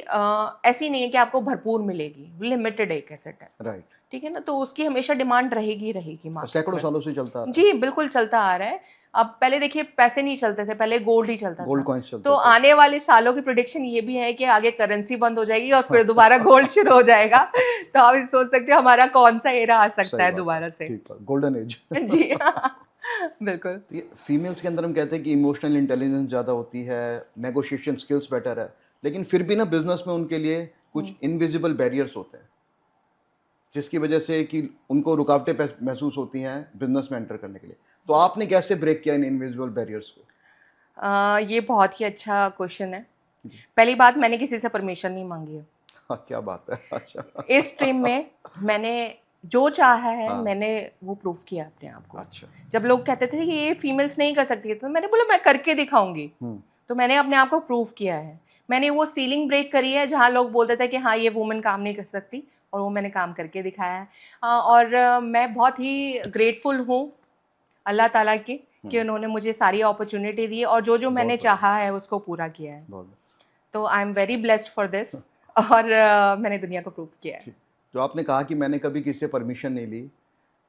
ऐसी नहीं है कि आपको भरपूर मिलेगी, लिमिटेड एक एसेट है, राइट। ठीक है ना। तो उसकी हमेशा डिमांड रहेगी ही रहेगी और मार्केट सैकड़ों में। सालों से चलता आ रहा है। जी बिल्कुल चलता आ रहा है। अब पहले देखिए, पैसे नहीं चलते थे, पहले गोल्ड ही चलता गोल्ड था। कॉइन्स तो चलते थे। आने वाले सालों की प्रोडिक्शन ये भी है कि आगे करेंसी बंद हो जाएगी और फिर दोबारा गोल्ड शुरू हो जाएगा। तो आप इस सोच सकते हो हमारा कौन सा एरा आ सकता सही है बात है, दोबारा से। ठीक बात, गोल्डन एज। जी बिल्कुल। तो ये फीमेल्स के अंदर हम कहते हैं कि इमोशनल इंटेलिजेंस ज़्यादा होती है, नेगोशिएशन स्किल्स बेटर है, लेकिन फिर भी ना बिजनेस में उनके लिए कुछ इनविजिबल बैरियर्स होते हैं, जिसकी वजह से कि उनको रुकावटें महसूस होती हैं बिजनेस में एंटर करने के लिए। तो आपने कैसे ब्रेक किया इन इनविजिबल बैरियर्स को? ये बहुत ही अच्छा क्वेश्चन है। जी। पहली बात, मैंने किसी से परमिशन नहीं मांगी है हाँ, क्या बात है। अच्छा। इस स्ट्रीम में। मैंने जो चाहा है, हाँ। मैंने वो प्रूव किया अपने आप को। अच्छा। जब लोग कहते थे कि ये फीमेल्स नहीं कर सकती है, तो मैंने बोला मैं करके दिखाऊंगी। तो मैंने अपने आप को प्रूव किया है। मैंने वो सीलिंग ब्रेक करी है जहाँ लोग बोलते थे कि हाँ ये वुमेन काम नहीं कर सकती, और वो मैंने काम करके दिखाया है। और मैं बहुत ही ग्रेटफुल हूँ अल्लाह ताला की कि उन्होंने मुझे सारी अपॉर्चुनिटी दी, और जो जो मैंने बहुत बढ़िया। चाहा है उसको पूरा किया है। बहुत तो I am very blessed for this. और मैंने दुनिया को प्रूव किया है। ठीक। जो आपने कहा कि मैंने कभी किसी से परमिशन नहीं ली,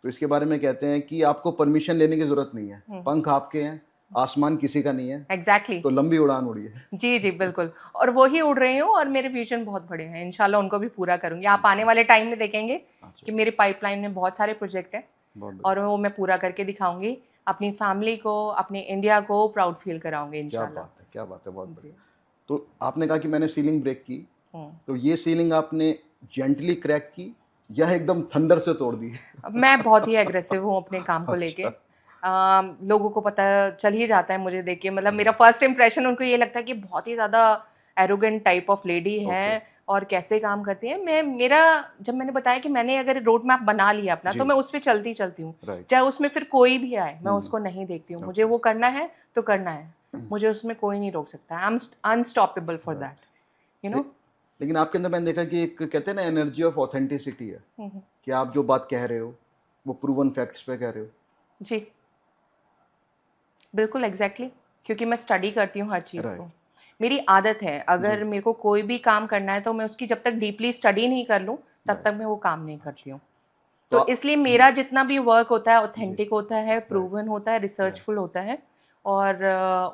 तो इसके बारे में कहते हैं कि आपको परमिशन लेने की जरूरत नहीं है, पंख आपके हैं, आसमान किसी का नहीं है, एग्जैक्टली। तो लंबी उड़ान उड़िए। जी जी बिल्कुल। और वो ही उड़ रही हूँ, और मेरे विजन बहुत बड़े हैं, इंशाल्लाह उनको भी पूरा करूंगी। आप आने वाले टाइम में देखेंगे अच्छा। कि मेरे पाइपलाइन में बहुत सारे प्रोजेक्ट हैं बहुत और वो मैं पूरा करके दिखाऊंगी, अपनी फैमिली को, अपने इंडिया को प्राउड फील कराऊंगी क्या इंशाल्लाह। बात है, क्या बात है, बहुत जी। बढ़िया। तो आपने कहा कि मैंने सीलिंग ब्रेक की, हम्म। तो ये सीलिंग आपने जेंटली क्रैक की या एकदम थंडर से तोड़ दी? अब मैं बहुत ही एग्रेसिव हूँ अपने काम को लेके। अच्छा। लोगों को पता चल ही जाता है मुझे देख के, मतलब मेरा हाँ। फर्स्ट इंप्रेशन उनको ये लगता है कि बहुत ही ज़्यादा एरोगेंट टाइप ऑफ लेडी है ओके। और कैसे काम करती है। जब मैंने बताया कि मैंने अगर रोड मैप बना लिया अपना, जी। तो मैं उस पे चलती चलती हूँ, राइट। चाहे उसमें फिर कोई भी आए, मैं हम्म। उसको नहीं देखती हूँ। मुझे ओके। वो करना है तो करना है, मुझे उसमें कोई नहीं रोक सकता। I am unstoppable for that, you know. लेकिन आपके अंदर मैंने देखा कि एक कहते हैं ना एनर्जी ऑफ ऑथेंटिसिटी है, कि आप जो बात कह रहे हो वो प्रूवन फैक्ट्स पे कह रहे हो। जी, बिल्कुल एग्जैक्टली क्योंकि मैं स्टडी करती हूँ हर चीज़ राइट। को। मेरी आदत है, अगर मेरे को कोई भी काम करना है तो मैं उसकी जब तक डीपली स्टडी नहीं कर लूँ, तब राइट। तक मैं वो काम नहीं करती हूँ। तो तो इसलिए मेरा जितना भी वर्क होता है जी। ऑथेंटिक होता है, प्रूवन होता है, रिसर्चफुल होता है, और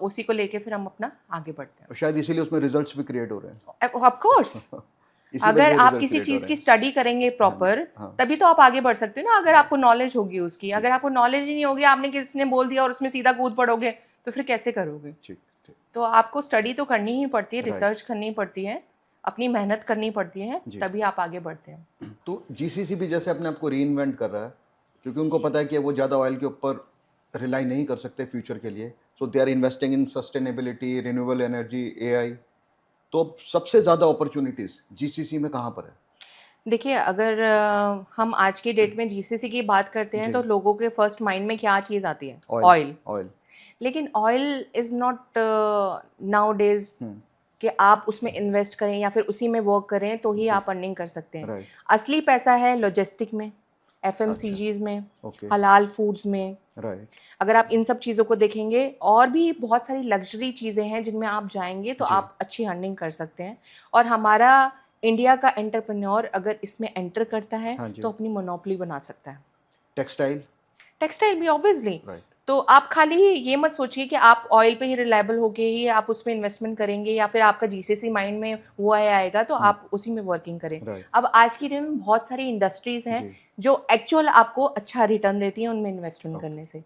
उसी को लेके फिर हम अपना आगे बढ़ते और शायद इसीलिए उसमें रिजल्ट्स भी क्रिएट हो रहे हैं। हैं। ऑफ कोर्स, इसी वजह अगर से आप रिजल्ट किसी क्रिएट हो चीज़ रहे की हैं। स्टडी करेंगे हाँ जी। प्रॉपर, हाँ। तभी तो आप आगे बढ़ सकते हो ना। अगर आपको नॉलेज होगी उसकी, ठीक। अगर आपको नॉलेज ही नहीं होगी, आपने किसी ने बोल दिया और उसमें सीधा कूद पड़ोगे, तो फिर कैसे करोगे? ठीक। ठीक। तो आपको स्टडी तो करनी ही पड़ती है, राइट। रिसर्च करनी पड़ती है, अपनी मेहनत करनी पड़ती है, जी। तभी आप आगे बढ़ते हैं। तो जीसीसी भी जैसे अपने आप को री इन्वेंट कर रहा है, क्योंकि उनको पता है कि वो ज़्यादा ऑयल के ऊपर रिलाई नहीं कर सकते फ्यूचर के लिए, so they are investing in sustainability, renewable energy, AI. तो अब सबसे ज़्यादा अपॉर्चुनिटीज़ जीसीसी में कहाँ पर है? देखिए, अगर हम आज की डेट में जीसीसी की बात करते हैं, जी। तो लोगों के फर्स्ट माइंड में क्या चीज़ आती है? ऑयल। ऑयल। ऑयल। लेकिन oil is not nowadays hmm. कि आप उसमें इन्वेस्ट करें या फिर उसी में वर्क करें तो ही जी। आप अर्निंग कर सकते हैं। राइट। असली पैसा है लॉजिस्टिक में, अच्छा। एफएमसीजीज़ में, ओके। हलाल फूड्स में। राइट। अगर आप इन सब चीज़ों को देखेंगे, और भी बहुत सारी लग्जरी चीज़ें हैं जिनमें आप जाएँगे तो जी। आप अच्छी अर्निंग कर सकते हैं। और हमारा इंडिया का एंटरप्रेन्योर अगर इसमें एंटर करता है, हाँ जी। तो अपनी मोनोपोली बना सकता है। टेक्सटाइल। टेक्सटाइल भी ऑब्वियसली। राइट। तो आप खाली ये मत सोचिए कि आप ऑयल पे ही रिलायबल होके ही आप उसमें इन्वेस्टमेंट करेंगे, या फिर आपका जीसीसी माइंड में वो आएगा तो आप उसी में वर्किंग करें। राइट। अब आज की डेट में बहुत सारी इंडस्ट्रीज़ हैं जी। जो एक्चुअल आपको अच्छा रिटर्न देती हैं उनमें इन्वेस्टमेंट ओके। करने से।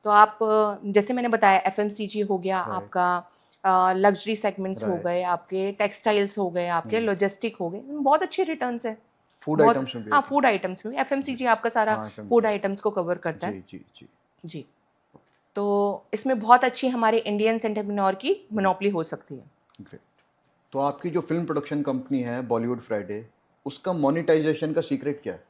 तो आप जैसे मैंने बताया, एफएमसीजी हो गया राइट। आपका, लग्जरी सेगमेंट्स हो राइट। गए आपके, टेक्सटाइल्स हो गए आपके, लॉजिस्टिक हो गए, बहुत अच्छे रिटर्न्स हैं। फूड बहुत, आइटम्स में भी हाँ, होता है। फूड आइटम्स में एफएमसीजी आपका सारा हाँ, FMCG। फूड आइटम्स को कवर करता है। जी जी जी। जी। तो इसमें बहुत अच्छी हमारे इंडियन एंटरप्रेन्योर की मोनोपोली हो सकती है। ग्रेट। तो आपकी जो फिल्म प्रोडक्शन कंपनी है बॉलीवुड फ्राइडे, उसका मोनेटाइजेशन का सीक्रेट क्या है?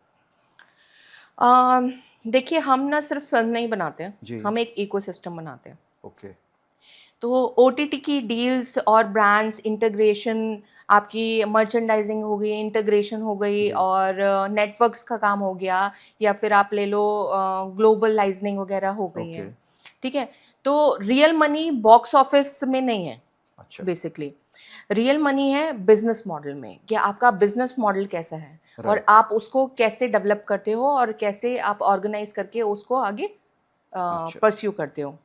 देखिए, हम ना सिर्फ फिल्म नहीं बनाते हैं, जी। हम एक इकोसिस्टम बनाते हैं। ओके। तो ओटीटी की डील्स और ब्रांड्स इंटीग्रेशन, आपकी मर्चेंडाइजिंग हो गई, इंटीग्रेशन हो गई, जी। और नेटवर्क्स का काम हो गया, या फिर आप ले लो ग्लोबलाइजनिंग वगैरह हो गई ओके। है। ठीक है? तो रियल मनी बॉक्स ऑफिस में नहीं है अच्छा। बेसिकली। रियल मनी है बिजनेस मॉडल में, कि आपका बिजनेस मॉडल कैसा है और राइट। आप उसको कैसे डेवलप करते हो और कैसे आप ऑर्गेनाइज करके उसको आगे अच्छा। परस्यू करते हो।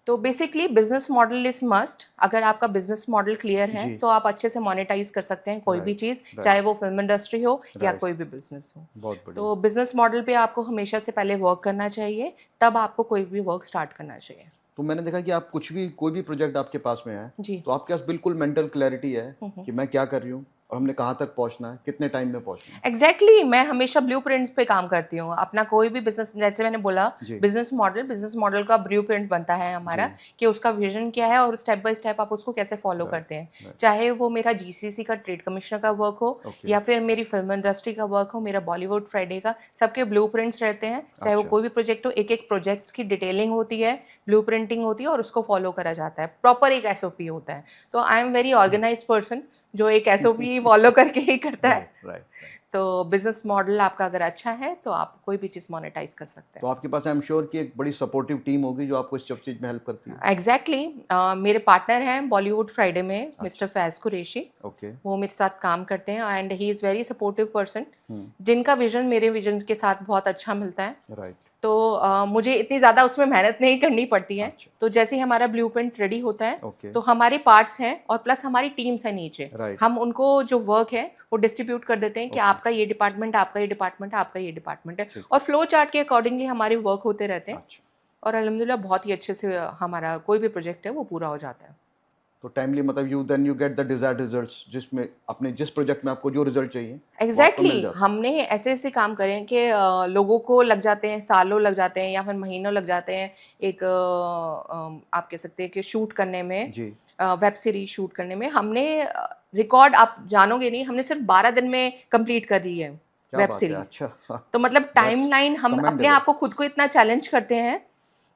तो basically business model is must. अगर आपका बिजनेस मॉडल क्लियर है जी। तो आप अच्छे से मोनेटाइज कर सकते हैं कोई भी राइट। चीज़, राइट। चाहे वो फिल्म इंडस्ट्री हो या राइट। कोई भी बिजनेस हो। बहुत बढ़िया। तो बिजनेस मॉडल पे आपको हमेशा से पहले वर्क करना चाहिए, तब आपको कोई भी वर्क स्टार्ट करना चाहिए। तो मैंने देखा कि आप कुछ भी, कोई भी प्रोजेक्ट आपके पास में है, जी। तो आपके पास बिल्कुल मेंटल क्लैरिटी है कि मैं क्या कर रही हूँ और हमने कहाँ तक पहुँचना है, कितने टाइम में पहुँचना है। एग्जैक्टली मैं हमेशा ब्लूप्रिंट्स पे काम करती हूँ। अपना कोई भी बिजनेस, जैसे मैंने बोला, जी। बिजनेस मॉडल का ब्लूप्रिंट बनता है हमारा, कि उसका विजन क्या है और स्टेप बाय स्टेप आप उसको कैसे फॉलो राइट। करते हैं। राइट। चाहे वो मेरा जीसीसी का ट्रेड कमिश्नर का वर्क हो, ओके। या फिर मेरी फिल्म इंडस्ट्री का वर्क हो, मेरा बॉलीवुड फ्राइडे का, सबके ब्लूप्रिंट्स रहते हैं। चाहे वो अच्छा। कोई भी प्रोजेक्ट हो, एक एक प्रोजेक्ट्स की डिटेलिंग होती है, ब्लूप्रिंटिंग होती है, और उसको फॉलो करा जाता है। प्रॉपर एक एसओपी होता है। तो I am very organised person, जो एक एसओपी फॉलो करके ही करता है। राइट। राइट। तो बिजनेस मॉडल आपका अगर अच्छा है तो आप कोई भी चीज़ मोनेटाइज कर सकते तो हैं। आपके पास आई एम श्योर कि एक बड़ी सपोर्टिव टीम होगी जो आपको इस सब चीज़ में हेल्प करती है। एग्जैक्टली मेरे पार्टनर हैं बॉलीवुड फ्राइडे में, मिस्टर फैज़ कुरैशी। ओके। वो मेरे साथ काम करते हैं and he is very supportive person, hmm. जिनका विजन मेरे विजन के साथ बहुत अच्छा मिलता है। राइट। तो मुझे इतनी ज़्यादा उसमें मेहनत नहीं करनी पड़ती है। अच्छा। तो जैसे ही हमारा ब्लूप्रिंट रेडी होता है ओके। तो हमारे पार्ट्स हैं और प्लस हमारी टीम्स है नीचे। राइट। हम उनको जो वर्क है वो डिस्ट्रीब्यूट कर देते हैं कि ओके। आपका ये डिपार्टमेंट, आपका ये डिपार्टमेंट है, आपका ये डिपार्टमेंट है, ठीक है। और फ्लो चार्ट के अकॉर्डिंगली हमारे वर्क होते रहते हैं अच्छा। और अल्हम्दुलिल्लाह बहुत ही अच्छे से हमारा कोई भी प्रोजेक्ट है वो पूरा हो जाता है। तो टाइमली मतलब you get the desired results, जिसमें अपने जिस प्रोजेक्ट में आपको जो रिजल्ट चाहिए वो आपको मिल एग्जैक्टली जाता है। हमने ऐसे ऐसे काम करे हैं कि लोगों को लग जाते हैं, सालों लग जाते हैं या फिर महीनों लग जाते हैं एक आप कह सकते हैं कि शूट करने में, जी। वेब सीरीज शूट करने में। हमने रिकॉर्ड आप जानोगे नहीं, हमने सिर्फ 12 दिन में कंप्लीट कर दी है क्या वेब बात है। सीरीज। अच्छा। तो मतलब दैट्स टाइमलाइन हम अपने कमेंडेबल। आप को खुद को इतना चैलेंज करते हैं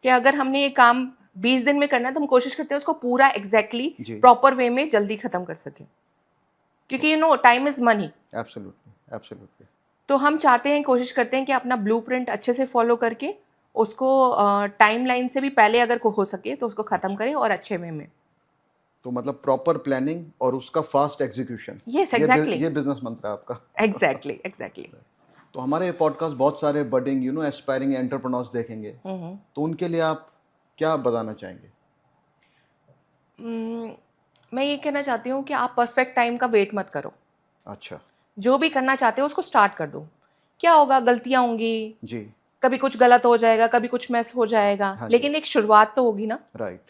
कि अगर हमने ये काम 20 दिन में करना है तो हम कोशिश करते हैं उसको पूरा एग्जैक्टली जी। प्रॉपर वे में जल्दी खत्म कर सकें, क्योंकि time is money. Absolutely absolutely. तो हम चाहते हैं, कोशिश करते हैं कि अपना ब्लूप्रिंट अच्छे से फॉलो करके उसको टाइमलाइन से भी पहले अगर को हो सके तो उसको ख़त्म करें और अच्छे वे में। तो मतलब प्रॉपर प्लानिंग और उसका फास्ट एग्जीक्यूशन, यस, एग्जैक्टली ये बिजनेस मंत्र है आपका। Exactly exactly. तो हमारे ये पॉडकास्ट बहुत सारे बडिंग एस्पायरिंग एंटरप्रेन्योर्स देखेंगे, तो उनके लिए आप क्या बताना चाहेंगे? मैं ये कहना चाहती हूँ कि आप परफेक्ट टाइम का वेट मत करो। अच्छा। जो भी करना चाहते हो उसको स्टार्ट कर दो। क्या होगा, गलतियाँ होंगी, जी। कभी कुछ गलत हो जाएगा, कभी कुछ मैस हो जाएगा, हाँ जी। लेकिन एक शुरुआत तो होगी ना। राइट।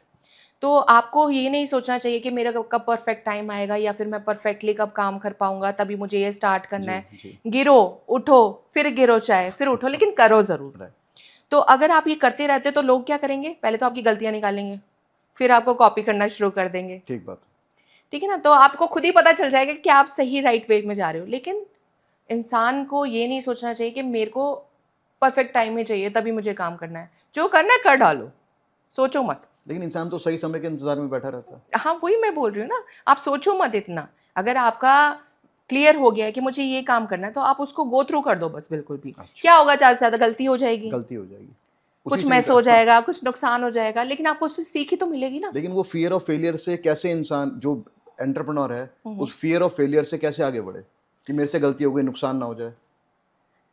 तो आपको ये नहीं सोचना चाहिए कि मेरा कब परफेक्ट टाइम आएगा या फिर मैं परफेक्टली कब काम कर पाऊंगा, तभी मुझे ये स्टार्ट करना जी है। जी। गिरो, उठो, फिर गिरो, चाहे फिर उठो, लेकिन करो ज़रूर। राइट। तो अगर आप ये करते रहते हो तो लोग क्या करेंगे, पहले तो आपकी गलतियाँ निकालेंगे, फिर आपको कॉपी करना शुरू कर देंगे। ठीक बात। ठीक है ना? तो आपको खुद ही पता चल जाएगा कि आप सही राइट वे में जा रहे हो। लेकिन इंसान को ये नहीं सोचना चाहिए कि मेरे को परफेक्ट टाइम में चाहिए तभी मुझे काम करना है। जो करना है कर डालो, सोचो मत। लेकिन इंसान तो सही समय के इंतजार में बैठा रहता है। हाँ, वही मैं बोल रही हूँ ना, आप सोचो मत इतना। अगर आपका क्लियर हो गया है कि मुझे ये काम करना है तो आप उसको गो थ्रू कर दो बस, बिल्कुल भी। अच्छा। क्या होगा, ज़्यादा से ज़्यादा गलती हो जाएगी, गलती हो जाएगी, उसी कुछ से मिस हो जाएगा, कुछ नुकसान हो जाएगा, लेकिन आपको उससे सीख ही तो मिलेगी ना। लेकिन वो फियर ऑफ फेलियर से कैसे इंसान जो एंटरप्रेन्योर है उस फियर ऑफ फेलियर से कैसे आगे बढ़े कि मेरे से गलती हो गई, नुकसान ना हो जाए?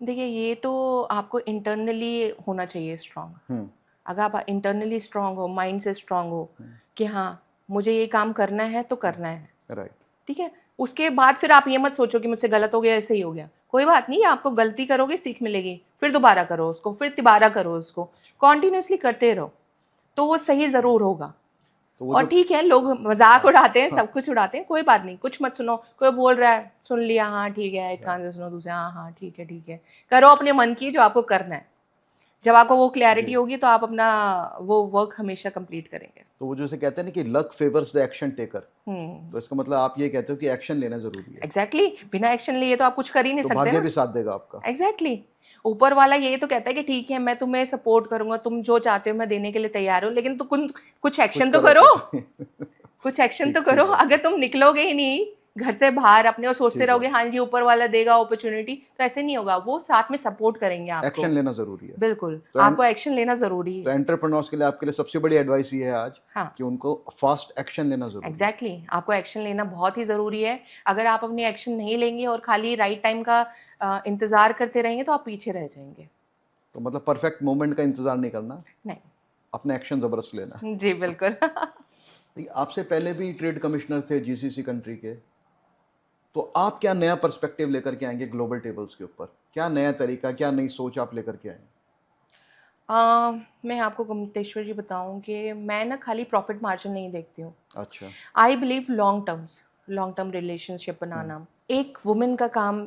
देखिए, ये तो आपको इंटरनली होना चाहिए स्ट्रांग। हम्म। अगर आप इंटरनली स्ट्रांग हो, माइंड से स्ट्रांग हो कि हाँ, मुझे ये काम करना है तो करना है, राइट। ठीक है? उसके बाद फिर आप ये मत सोचो कि मुझसे गलत हो गया, ऐसे ही हो गया। कोई बात नहीं, आपको गलती करोगे, सीख मिलेगी, फिर दोबारा करो उसको, फिर तिबारा करो उसको, कंटिन्यूअसली करते रहो, तो वो सही ज़रूर होगा। तो वो और जो ठीक है, लोग मज़ाक उड़ाते हैं, हाँ, सब कुछ उड़ाते हैं, कोई बात नहीं, कुछ मत सुनो। कोई बोल रहा है, सुन लिया, हाँ ठीक है, एक कान से सुनो, दूसरे हाँ, हाँ, ठीक है। करो अपने मन की जो आपको करना है। जब आपको वो क्लैरिटी जी। होगी तो आप अपना वो वर्क हमेशा कंप्लीट करेंगे। तो वो जैसे कहते हैं ना कि luck favours the action taker, तो इसका मतलब आप ये कहते हो कि एक्शन लेना जरूरी है, एग्जैक्टली, बिना एक्शन लिए तो आप कुछ कर ही नहीं तो सकते भाग्य ना। भी साथ देगा आपका। एग्जैक्टली, ऊपर वाला ये तो कहता है कि ठीक है, मैं तुम्हें सपोर्ट करूंगा, तुम जो चाहते हो मैं देने के लिए तैयार हूँ, लेकिन तो कुछ कुछ एक्शन तो करो करो। तो सही। कुछ एक्शन तो ठीक करो। ठीक बात अगर है। तुम निकलोगे ही नहीं घर से बाहर अपने और सोचते ठीक रहोगे बात। हाँ जी ऊपर वाला देगा अपॉर्चुनिटी, तो ऐसे नहीं होगा। वो साथ में सपोर्ट करेंगे आपको। एक्शन लेना जरूरी है। बिल्कुल, तो आपको एक्शन लेना जरूरी तो है। एंटरप्रेन्योर्स के लिए आपके लिए सबसे बड़ी एडवाइस ये है आज हाँ, कि उनको फास्ट एक्शन लेना जरूरी है। एग्जैक्टली आपको एक्शन लेना बहुत ही ज़रूरी है। अगर आप अपनी एक्शन नहीं लेंगे और खाली राइट टाइम का इंतज़ार करते रहेंगे तो आप पीछे रह जाएंगे। तो मतलब परफेक्ट मोमेंट का इंतजार नहीं करना, नहीं। अपना एक्शन जबरदस्त लेना। जी बिल्कुल। देखिए, आपसे पहले भी ट्रेड कमिश्नर थे जीसीसी कंट्री के, तो आप क्या नया पर्सपेक्टिव लेकर के आएंगे ग्लोबल टेबल्स के ऊपर? क्या नया तरीका, क्या नई सोच आप लेकर के आएंगे? मैं आपको गुप्तेश्वर जी बताऊं कि मैं ना खाली प्रॉफिट मार्जिन नहीं देखती हूँ। अच्छा। I believe long term relationship बनाना। एक वुमेन का काम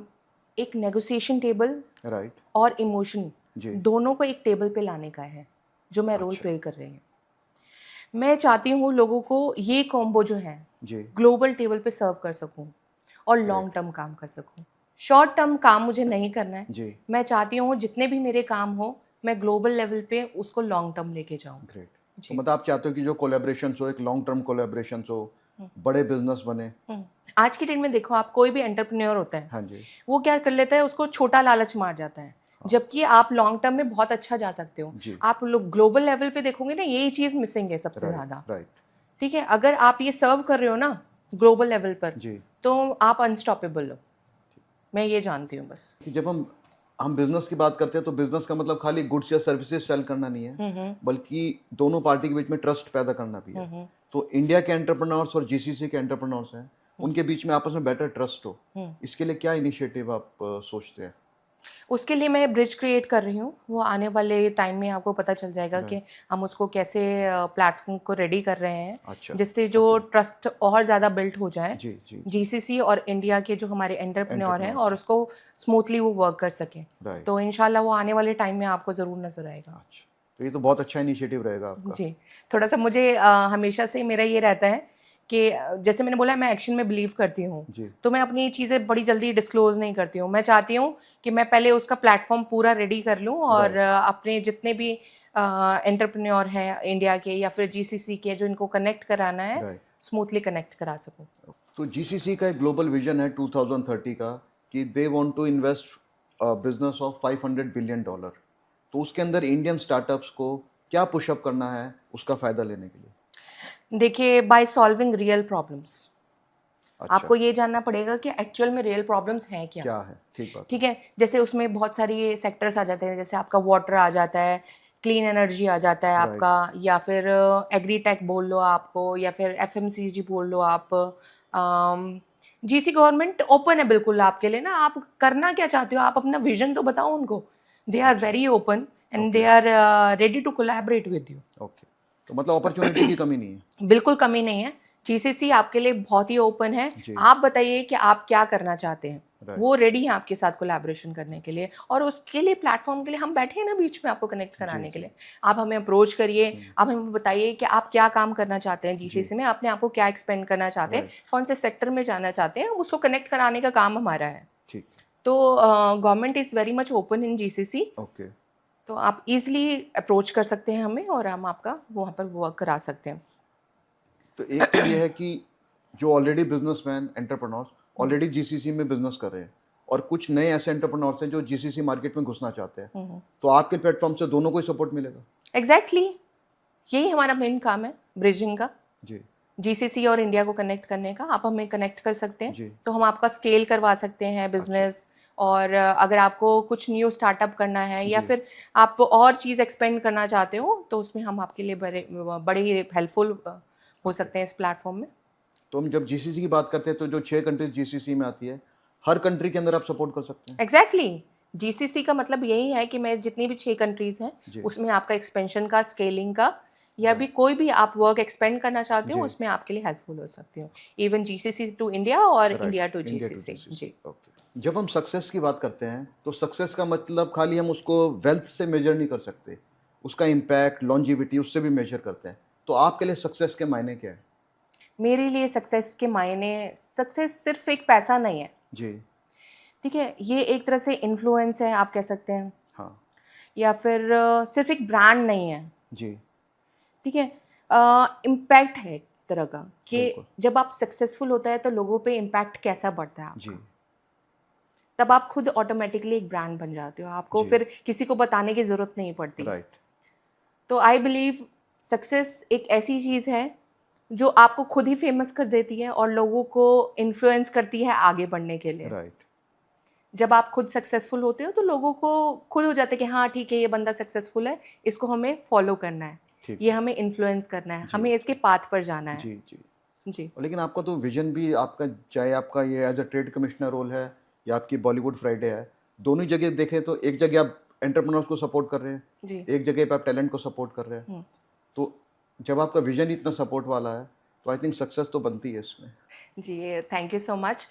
एक नेगोशिएशन टेबल राइट। और इमोशन जी। दोनों को एक टेबल पे लाने का है, जो मैं रोल अच्छा। प्ले कर रही हूँ। मैं चाहती हूँ लोगों को ये कॉम्बो जो है जी। ग्लोबल टेबल पे सर्व कर सकूँ और लॉन्ग ग्रेट। टर्म काम कर सकूँ। शॉर्ट टर्म काम मुझे नहीं करना है। जी। मैं चाहती हूँ जितने भी मेरे काम हो मैं ग्लोबल लेवल पे उसको लॉन्ग टर्म लेके जाऊँ। ग्रेट। तो जी। मतलब आप चाहते हो कि जो कोलैबोरेशन हो, एक लॉन्ग टर्म कोलैबोरेशन हो, बड़े बिजनेस बने। आज की डेट में देखो, आप कोई भी एंटरप्रेन्योर होता है, हाँ जी। वो क्या कर लेता है, उसको छोटा लालच मार जाता है। जबकि आप लॉन्ग टर्म में बहुत अच्छा जा सकते हो। जी। आप लोग ग्लोबल लेवल पे देखोगे ना, यही चीज़ मिसिंग है सबसे राइट ज़्यादा। राइट। ठीक है, अगर आप ये सर्व कर रहे हो ना ग्लोबल लेवल पर, जी। तो आप अनस्टॉपेबल हो। मैं ये जानती हूँ बस। कि जब हम हम बिजनेस की बात करते हैं तो बिजनेस का मतलब खाली गुड्स या सर्विसेज सेल करना नहीं है, बल्कि दोनों पार्टी के बीच में ट्रस्ट पैदा करना भी है। तो इंडिया के एंटरप्रेन्योर्स और जीसीसी के एंटरप्रेन्योर्स हैं, उनके बीच में आपस में बेटर ट्रस्ट हो, इसके लिए क्या इनिशिएटिव आप सोचते हैं? उसके लिए मैं ब्रिज क्रिएट कर रही हूँ। वो आने वाले टाइम में आपको पता चल जाएगा कि हम उसको कैसे प्लेटफ़ॉर्म को रेडी कर रहे हैं, अच्छा, जिससे जो ट्रस्ट और ज़्यादा बिल्ड हो जाए, जी, जी, जीसीसी और इंडिया के जो हमारे एंटरप्रेन्योर हैं, और एंटरप्रेन्योर्स, उसको स्मूथली वो वर्क कर सकें। राइट, तो इंशाल्लाह वो आने वाले टाइम में आपको ज़रूर नज़र आएगा। अच्छा। तो ये तो बहुत अच्छा इनिशिएटिव रहेगा आपका। जी, थोड़ा-सा मुझे हमेशा से मेरा ये रहता है कि जैसे मैंने बोला, मैं एक्शन में बिलीव करती हूँ, जी, तो मैं अपनी चीज़ें बड़ी जल्दी डिस्क्लोज़ नहीं करती हूँ। मैं चाहती हूँ कि मैं पहले उसका प्लेटफ़ॉर्म पूरा रेडी कर लूँ और राइट, अपने जितने भी एंटरप्रेन्योर हैं इंडिया के या फिर जीसीसी के, जो इनको कनेक्ट कराना है, राइट। स्मूथली कनेक्ट करा सकूँ। तो जीसीसी का एक ग्लोबल विजन है 2030 का कि they want to invest business of $500 billion. तो उसके अंदर इंडियन स्टार्टअप्स को क्या पुशअप करना है उसका फायदा लेने के लिए? देखिए, बाय सॉल्विंग रियल प्रॉब्लम्स, अच्छा, आपको ये जानना पड़ेगा कि एक्चुअल में रियल प्रॉब्लम्स हैं क्या? क्या है? ठीक बात है। ठीक है, जैसे उसमें बहुत सारी सेक्टर्स आ जाते हैं, जैसे आपका वाटर आ जाता है, क्लीन एनर्जी आ जाता है राइट, आपका, या फिर एग्रीटेक बोल लो आपको, या फिर एफएमसीजी बोल लो आप। जीसी गवर्नमेंट ओपन है बिल्कुल आपके लिए ना, आप करना क्या चाहते हो, आप अपना विजन तो बताओ उनको। दे आर अच्छा, very open and they okay, are ready to collaborate with you. Okay. तो मतलब अपॉर्चुनिटी की कमी नहीं है। बिल्कुल कमी नहीं है। जीसीसी आपके लिए बहुत ही ओपन है। जी, आप बताइए कि आप क्या करना चाहते हैं? राइट, वो रेडी हैं आपके साथ कोलैबोरेशन करने के लिए, और उसके लिए प्लेटफ़ॉर्म के लिए हम बैठे हैं ना बीच में, आपको कनेक्ट जी, कराने के जी, लिए। आप हमें अप्रोच करिए, हुँ, आप हमें बताइए कि आप क्या काम करना चाहते हैं जी, जीसीसी में, अपने आप को क्या एक्सपेंड करना चाहते हैं, राइट, कौन से सेक्टर में जाना चाहते हैं, उसको कनेक्ट कराने का काम हमारा है। ठीक है, तो government is very much open in GCC, okay. तो आप ईज़िली अप्रोच कर सकते हैं हमें, और हम आपका वहाँ पर वर्क करा सकते हैं। तो एक तो ये है कि जो ऑलरेडी बिजनेसमैन एंटरप्रेन्योर्स हुँ, ऑलरेडी जीसीसी में बिजनेस कर रहे हैं और कुछ नए ऐसे एंटरप्रेन्योर्स हैं जो जीसीसी मार्केट में घुसना चाहते हैं, हुँ, हुँ। तो आपके प्लेटफॉर्म से दोनों को ही सपोर्ट मिलेगा? एग्ज़ैक्टली, यही हमारा मेन काम है, ब्रिजिंग का, जी, जीसीसी और इंडिया को कनेक्ट करने का। आप हमें कनेक्ट कर सकते हैं, जी, तो हम आपका स्केल करवा सकते हैं अच्छा, बिज़नेस। और अगर आपको कुछ न्यू स्टार्टअप करना है, या जी, फिर आप और चीज़ एक्सपेंड करना चाहते हो, तो उसमें हम आपके लिए बड़े ही हेल्पफुल हो ओके। सकते हैं इस प्लेटफ़ॉर्म में। तो हम जब जीसीसी की बात करते हैं तो जो 6 कंट्रीज जीसीसी में आती है, हर कंट्री के अंदर आप सपोर्ट कर सकते हैं? एग्ज़ैक्टली, जीसीसी का मतलब यही है कि मैं जितनी भी 6 कंट्रीज़ हैं, जी, उसमें आपका एक्सपेंशन का, स्केलिंग का, या भी राइट, कोई भी आप वर्क एक्सपेंड करना चाहते हो, जी, उसमें आपके लिए हेल्पफुल हो सकती हूँ। इवन जीसीसी टू इंडिया और right, India to India to GCC. GCC, जी। ओके। जब हम सक्सेस की बात करते हैं, तो सक्सेस का मतलब खाली हम उसको वेल्थ से मेजर नहीं कर सकते, उसका इम्पैक्ट, लॉन्जेविटी उससे भी मेजर करते हैं। तो आपके लिए सक्सेस के मायने क्या है? मेरे लिए सक्सेस के मायने, सक्सेस सिर्फ़ एक पैसा नहीं है, जी, ठीक है? ये एक तरह से इन्फ्लुएंस है, आप कह सकते हैं, हाँ, या फिर सिर्फ़ एक ब्रांड नहीं है, जी, ठीक है? इम्पैक्ट है एक तरह का, कि बिल्कुल, जब आप सक्सेसफुल होता है तो लोगों पे इम्पैक्ट कैसा बढ़ता है जी, आपका। तब आप खुद ऑटोमेटिकली एक ब्रांड बन जाते हो, आपको जी, फिर किसी को बताने की ज़रूरत नहीं पड़ती। राइट, तो आई बिलीव सक्सेस एक ऐसी चीज़ है जो आपको खुद ही फ़ेमस कर देती है और लोगों को इन्फ्लुएंस करती है आगे बढ़ने के लिए। राइट, जब आप खुद सक्सेसफुल होते हो तो लोगों को खुद हो जाता है कि हाँ ठीक है, ये बंदा सक्सेसफुल है, इसको हमें फॉलो करना है, ठीक ये है, हमें इन्फ्लुएंस करना है, जी, हमें इसके जी, पाथ पर जाना है। जी, जी। जी। लेकिन आपका तो विज़न भी आपका चाहे आपका ये as a trade commissioner role है या आपकी बॉलीवुड फ्राइडे है, दोनों ही जगह देखें तो एक जगह आप एंटरप्रेन्योर्स को सपोर्ट कर रहे हैं, जी। एक जगह पे आप टैलेंट को सपोर्ट कर रहे हैं। हुँ। तो जब आपका विज़न ही इतना सपोर्ट वाला है, तो आई थिंक सक्सेस तो बनती है इसमें। जी, थैंक यू सो मच।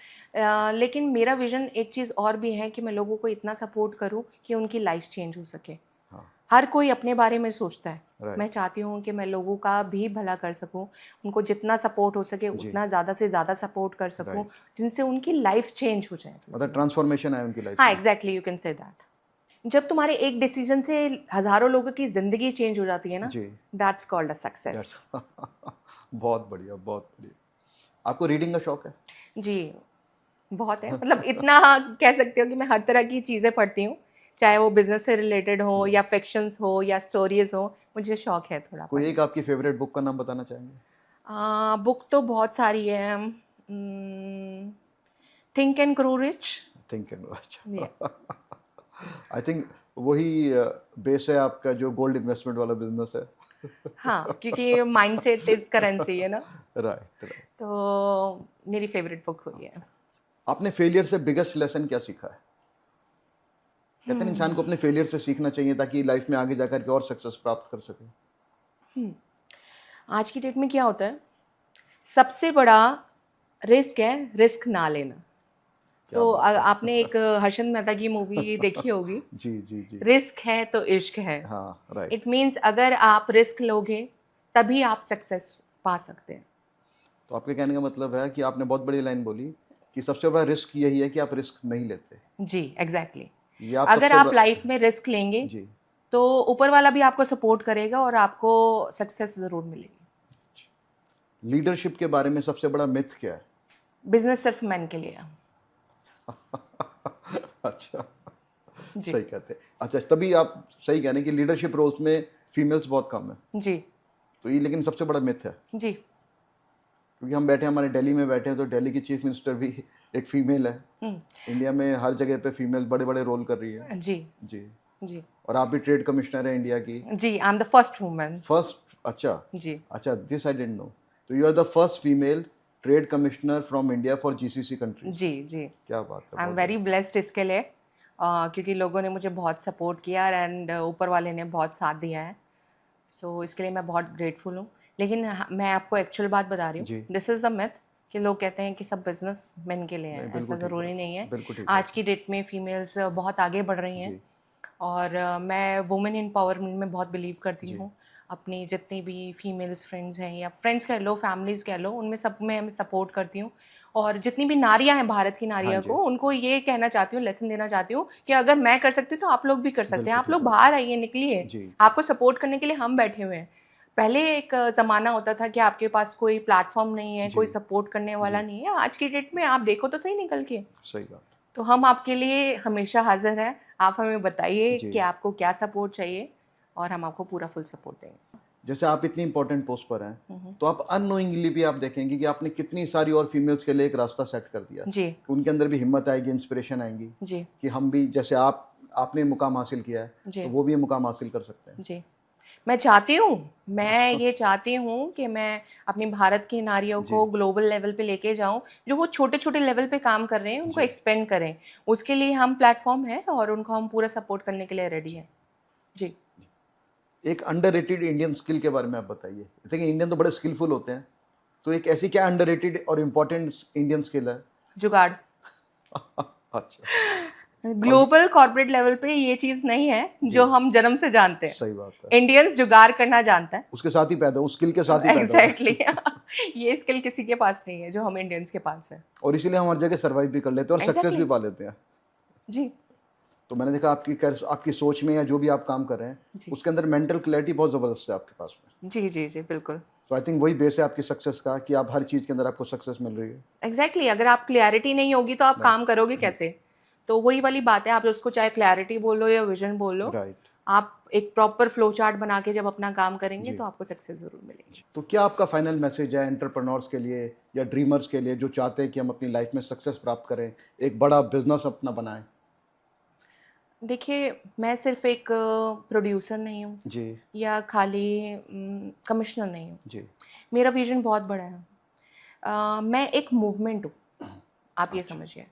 लेकिन मेरा विज़न एक चीज़ और भी है कि मैं लोगों को इतना सपोर्ट करूँ कि उनकी लाइफ़ चेंज हो सके। हाँ, हर कोई अपने बारे में सोचता है। मैं राइट, चाहती हूँ कि मैं लोगों का भी भला कर सकूँ, उनको जितना सपोर्ट हो सके जी, उतना ज़्यादा से ज़्यादा सपोर्ट कर सकूँ, राइट। जिनसे उनकी लाइफ़ चेंज हो जाए मतलब बिल्कुल। ट्रांसफॉर्मेशन आए उनकी लाइफ़ हाँ, में। Exactly, you can say that. जब तुम्हारे एक डिसीज़न से हज़ारों लोगों की ज़िंदगी चेंज हो जाती है ना, जी, that's called a success. That's बहुत बढ़िया, बहुत बढ़िया। आपको रीडिंग का शौक है? जी, बहुत है। मतलब इतना कह सकते हो कि मैं हर तरह की चीज़ें पढ़ती हूँ, चाहे वो बिज़नेस से रिलेटेड हो हुँ। या फ़िक्शंस हो या स्टोरीज़ हो, मुझे शौक है थोड़ा कोई पढ़ने एक का। आपकी फ़ेवरेट बुक का नाम बताना चाहेंगे? बुक तो बहुत सारी है। Think and grow rich. Think and या अच्छा। आई थिंक वही बेस है आपका जो गोल्ड इन्वेस्टमेंट वाला बिजनेस है। हाँ, क्योंकि माइंडसेट इज करेंसी है ना, राइट राइट। तो मेरी फेवरेट बुक हुई है। आपने फेलियर से बिगेस्ट लेसन क्या सीखा है? कहते हैं इंसान को अपने फेलियर से सीखना चाहिए ताकि लाइफ में आगे जाकर के और सक्सेस प्राप्त कर सके। आज की डेट में क्या होता है, सबसे बड़ा रिस्क है रिस्क ना लेना। क्या तो बात है। आपने एक हर्षद मेहता की मूवी देखी होगी, जी जी जी। रिस्क है तो इश्क है। हाँ राइट। इट मीन्स अगर आप रिस्क लोगे तभी आप सक्सेस पा सकते हैं। तो आपके कहने का मतलब है कि आपने बहुत बड़ी लाइन बोली कि सबसे बड़ा रिस्क यही है कि आप रिस्क नहीं लेते। जी, एग्जैक्टली ये आप अगर सबसे आप लाइफ में रिस्क लेंगे जी। तो ऊपर वाला भी आपको सपोर्ट करेगा और आपको सक्सेस ज़रूर मिलेगी। लीडरशिप के बारे में सबसे बड़ा मिथ क्या है? बिजनेस सिर्फ मैन के लिए है। अच्छा, जी सही कहते हैं। अच्छा, तभी आप सही कह रहे हैं कि लीडरशिप रोल्स में फीमेल्स बहुत कम है। जी तो ये लेकिन सबसे बड़ा मिथ है, जी क्योंकि हम बैठे हैं, हमारे दिल्ली में बैठे हैं, तो दिल्ली की चीफ मिनिस्टर भी एक फीमेल है। इंडिया में हर जगह पे फीमेल बड़े बड़े रोल कर रही है। जी जी। जी और आप भी ट्रेड कमिश्नर हैं इंडिया की जी, I am the first woman. First. अच्छा जी अच्छा, दिस आई डिडंट नो। तो you are the first female trade commissioner from India for GCC countries. जी जी, क्या बात है, आई एम बहुत वेरी बढ़िया। ब्लेस्ड इसके लिए, क्योंकि लोगों ने मुझे बहुत सपोर्ट किया एंड ऊपर वाले ने बहुत साथ दिया है। सो इसके लिए मैं बहुत ग्रेटफुल हूँ। लेकिन मैं आपको एक्चुअल बात बता रही हूँ, जी, दिस इज़ द मिथ कि लोग कहते हैं कि सब बिजनेस मैन के लिए नहीं है। ऐसा बिल्कुल ठीक ज़रूरी बात नहीं है, है। बिल्कुल ठीक आज बात की डेट में फीमेल्स बहुत आगे बढ़ रही है। हैं जी और मैं वुमेन एम्पावरमेंट में बहुत बिलीव करती जी हूँ। अपनी जितनी भी फीमेल्स फ्रेंड्स हैं या फ्रेंड्स कह लो, फैमिलीज़ कह लो, उनमें सब में मैं सपोर्ट करती हूँ। और जितनी भी नारियाँ हैं भारत की हाँ नारियों जी, को, उनको ये कहना चाहती हूँ, लेसन देना चाहती हूँ कि अगर मैं कर सकती हूँ तो आप लोग भी कर सकते हैं। बिल्कुल आप ठीक लोग बात बाहर आइए, निकलिए, है। जी आपको सपोर्ट करने के लिए हम बैठे हुए हैं। पहले एक ज़माना होता था कि आपके पास कोई प्लेटफॉर्म नहीं है, जी कोई सपोर्ट करने वाला जी, नहीं है। आज की डेट में आप देखो तो सही निकल के, सही बात तो हम आपके लिए हमेशा हाजिर हैं। आप हमें बताइए है। जी, कि आपको क्या सपोर्ट चाहिए और हम आपको पूरा फुल सपोर्ट देंगे। जैसे आप इतनी इंपॉर्टेंट पोस्ट पर हैं, हम्म, तो आप अननोइंगली भी आप देखेंगे कि आपने कितनी सारी और फीमेल्स के लिए एक रास्ता सेट कर दिया, जी कि उनके अंदर भी हिम्मत आएगी, इंस्पिरेशन आएंगी जी कि हम भी जैसे आपने मुकाम हासिल किया है, तो जी वो भी ये मुकाम हासिल कर सकते हैं। जी, मैं चाहती हूँ, मैं ये चाहती हूँ कि मैं अपनी भारत की नारियों जी को ग्लोबल लेवल पे लेके जाऊँ। जो वो छोटे-छोटे लेवल पे काम कर रहे हैं, उनको जी एक्सपेंड करें। उसके लिए हम प्लेटफ़ॉर्म हैं और उनको हम पूरा सपोर्ट करने के लिए रेडी जी। हैं। जी, एक अंडररेटेड इंडियन स्किल के बारे में आप बताइए। देखिए इंडियन तो बड़े स्किलफुल होते हैं, तो एक ऐसी क्या अंडररेटेड और इम्पोर्टेंट इंडियन स्किल है? जुगाड़। अच्छा। और ग्लोबल कॉर्पोरेट लेवल पे ये चीज़ नहीं है जी, जो हम जन्म से जानते हैं। सही बात है। इंडियंस जुगाड़ करना जानता है। उसके साथ ही पैदा, उस स्किल के साथ ही पैदा हुए एग्जैक्टली ये स्किल किसी के पास नहीं है जो हम इंडियंस के पास है। और इसीलिए हम हर जगह सर्वाइव भी कर लेते हैं और सक्सेस एग्जैक्टली भी पा लेते हैं। जी तो मैंने देखा आपकी सोच में या जो भी आप काम कर रहे हैं, जी उसके अंदर मेंटल क्लैरिटी बहुत ज़बरदस्त है आपके पास में। जी जी जी, बिल्कुल तो आई थिंक वही बेस है आपकी सक्सेस का कि आप हर चीज़ के अंदर आपको सक्सेस मिल रही है। एग्जैक्टली अगर आप क्लैरिटी नहीं होगी तो आप राइट काम करोगे कैसे? तो वही वाली बात है, आप उसको चाहे क्लैरिटी बोलो या विजन बोलो, राइट। आप एक प्रॉपर फ्लो चार्ट बना के जब अपना काम करेंगे जी तो आपको सक्सेस ज़रूर मिलेगी। जी। तो क्या आपका फाइनल मैसेज है एंटरप्रेन्योर्स के लिए या ड्रीमर्स के लिए जो चाहते हैं कि हम अपनी लाइफ में सक्सेस प्राप्त करें, एक बड़ा बिजनेस अपना बनाएं? देखिए, मैं सिर्फ एक प्रोड्यूसर नहीं हूँ जी या खाली कमिश्नर नहीं हूँ। जी। मेरा विजन बहुत बड़ा है। मैं एक मूवमेंट हूँ, आप ये अच्छा। समझिए।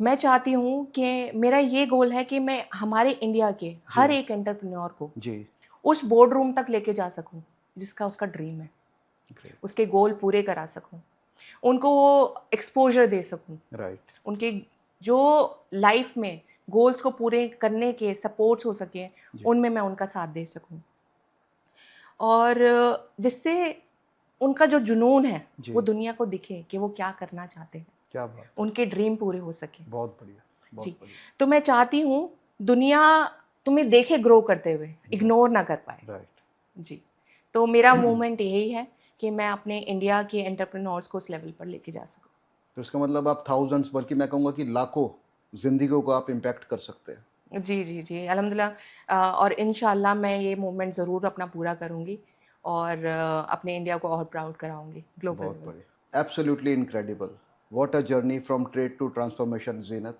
मैं चाहती हूँ कि मेरा ये गोल है कि मैं हमारे इंडिया के जी हर एक एंटरप्रेन्योर को जी। उस बोर्ड रूम तक लेके जा सकूँ, जिसका उसका ड्रीम है। ग्रेट। उसके गोल पूरे करा सकूँ, उनको वो एक्सपोज़र दे सकूँ, राइट। उनके जो लाइफ़ में गोल्स को पूरे करने के सपोर्ट्स हो सकें, जी उनमें मैं उनका साथ दे सकूँ। और जिससे उनका जो जुनून है, वो जी। दुनिया को दिखे कि वो क्या करना चाहते हैं, क्या बात है। उनके ड्रीम पूरे हो सकें। बहुत बढ़िया, जी, बहुत बढ़िया। तो मैं चाहती हूँ दुनिया तुम्हें देखे ग्रो करते हुए, इग्नोर ना कर पाए। राइट। जी, तो मेरा मूवमेंट यही है कि मैं अपने इंडिया के एंटरप्रेन्योर्स को उस लेवल पर लेके जा सकूँ। तो इसका मतलब आप थाउजेंड्स, बल्कि मैं कहूँगा कि लाखों जिंदगियों को आप इम्पैक्ट कर सकते हैं। जी, जी, जी, अल्हम्दुलिल्लाह, और इंशाल्लाह मैं ये मूवमेंट ज़रूर अपना पूरा करूँगी और अपने इंडिया को और प्राउड कराऊँगी ग्लोबल बहुत लेवल। बढ़िया, absolutely incredible. What a journey from trade to transformation, Zeenat.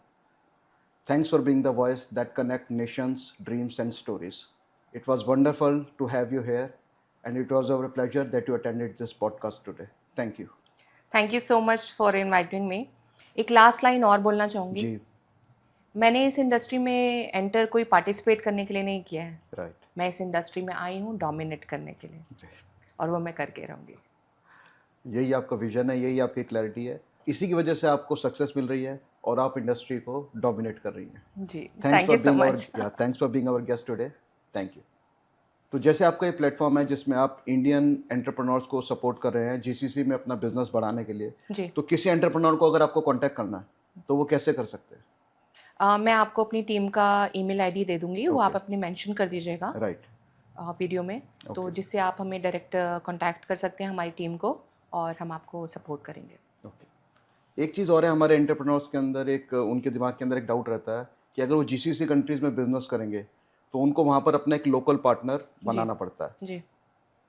Thanks for being the voice that connect nations, dreams, and stories. It was wonderful to have you here, and it was our pleasure that you attended this podcast today. Thank you. Thank you so much for inviting me. एक last line और बोलना चाहूँगी। जी, मैंने इस industry में enter कोई participate करने के लिए नहीं किया है। right. मैं इस इंडस्ट्री में आई हूँ डोमिनेट करने के लिए, और वो मैं करके रहूँगी। यही आपका विजन है, यही आपकी क्लैरिटी है। इसी की वजह से आपको सक्सेस मिल रही है और आप इंडस्ट्री को डोमिनेट कर रही हैं। जी, thanks thank you for so being our much. Thanks for being our guest today. Thank you. तो जैसे आपका ये प्लेटफॉर्म है जिसमें आप इंडियन एंटरप्रेन्योर्स को सपोर्ट कर रहे हैं जीसीसी में अपना बिजनेस बढ़ाने के लिए, जी, तो किसी एंटरप्रेन्योर को अगर आपको कांटेक्ट करना है तो वो कैसे कर सकते हैं? मैं आपको अपनी टीम का ईमेल आईडी दे दूँगी, वो ओके, आप अपनी मेंशन कर दीजिएगा राइट, वीडियो में, तो ओके, जिससे आप हमें डायरेक्ट कॉन्टैक्ट कर सकते हैं हमारी टीम को, और हम आपको सपोर्ट करेंगे। ओके। एक चीज़ और है, हमारे एंटरप्रेन्योर्स के अंदर एक उनके दिमाग के अंदर एक डाउट रहता है कि अगर वो जीसीसी कंट्रीज़ में बिजनेस करेंगे तो उनको वहाँ पर अपना एक लोकल पार्टनर बनाना पड़ता है। जी,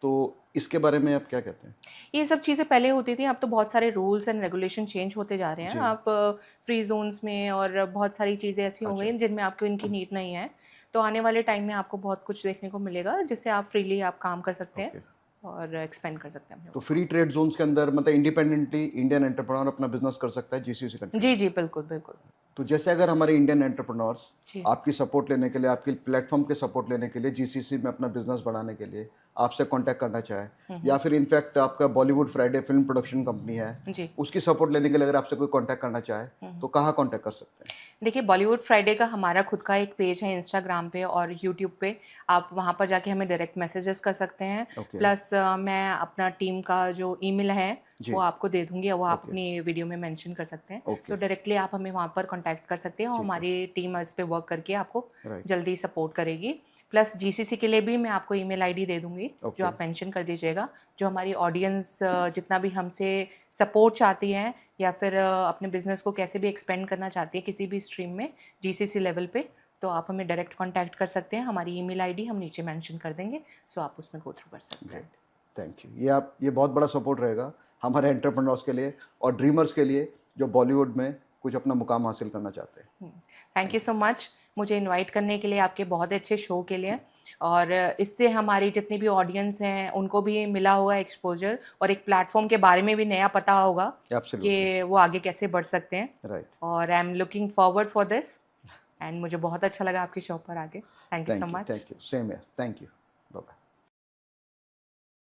तो इसके बारे में आप क्या कहते हैं? ये सब चीज़ें पहले होती थी, अब तो बहुत सारे रूल्स एंड रेगुलेशन चेंज होते जा रहे हैं। जी, आप फ्री ज़ोन्स में और बहुत सारी चीज़ें ऐसी हो गई अच्छा, हैं जिनमें आपको इनकी नीड नहीं है। तो आने वाले टाइम में आपको बहुत कुछ देखने को मिलेगा, जिससे आप फ्रीली आप काम कर सकते हैं ओके। और एक्सपेंड कर सकते हैं अपने तो work फ्री ट्रेड जोन्स के अंदर मतलब इंडिपेंडेंटली इंडियन एंटरप्रेन्योर अपना बिजनेस कर सकता है जीसीसी को। कंट्री जी, में। जी, बिल्कुल, बिल्कुल। तो जैसे अगर हमारे इंडियन एंटरप्रेन्योर्स जी, आपकी सपोर्ट लेने के लिए, आपके प्लेटफॉर्म के सपोर्ट लेने के लिए, जीसीसी में अपना बिजनेस बढ़ाने के लिए आपसे कांटेक्ट करना चाहें, या फिर इनफैक्ट आपका Bollywood Friday film production company है, जी। उसकी सपोर्ट लेने के लिए अगर आपसे कोई कांटेक्ट करना चाहे तो कहाँ कांटेक्ट कर सकते हैं? देखिए, बॉलीवुड फ्राइडे का हमारा खुद का एक पेज है इंस्टाग्राम पे और यूट्यूब पे। आप वहाँ पर जाके हमें डायरेक्ट मैसेजेस कर सकते हैं। ओके, प्लस मैं अपना टीम का जो ईमेल है जी, वो आपको दे दूँगी, और वो आप ओके, अपनी वीडियो में मेंशन कर सकते हैं। ओके, तो डायरेक्टली आप हमें वहाँ पर कॉन्टैक्ट कर सकते हैं और ठीक है, हमारी टीम इस पे वर्क करके आपको राइट, जल्दी सपोर्ट करेगी। प्लस जीसीसी के लिए भी मैं आपको ईमेल आईडी दे दूँगी, जो ओके, आप मेंशन कर दीजिएगा। जो हमारी ऑडियंस जितना भी हमसे सपोर्ट चाहती है, या फिर अपने बिज़नेस को कैसे भी एक्सपेंड करना चाहती है किसी भी स्ट्रीम में जीसीसी लेवल पे, तो आप हमें डायरेक्ट कांटेक्ट कर सकते हैं। हमारी ईमेल आईडी हम नीचे मेंशन कर देंगे, सो आप उसमें गो थ्रू कर सकते हैं। Great, thank you. ये बहुत बड़ा सपोर्ट रहेगा हमारे एंटरप्रेन्योर्स के लिए और ड्रीमर्स के लिए जो बॉलीवुड में कुछ अपना मुकाम हासिल करना चाहते हैं। थैंक यू सो मच मुझे इनवाइट करने के लिए, आपके बहुत अच्छे शो के लिए। और इससे हमारी जितनी भी ऑडियंस हैं उनको भी मिला होगा एक्सपोजर, और एक प्लेटफॉर्म के बारे में भी नया पता होगा एब्सोल्युटली, कि वो आगे कैसे बढ़ सकते हैं। राइट, और I am looking forward for this, and मुझे बहुत अच्छा लगा आपकी शो पर आगे। Thank you so much. Thank you, same here, thank you, bye bye.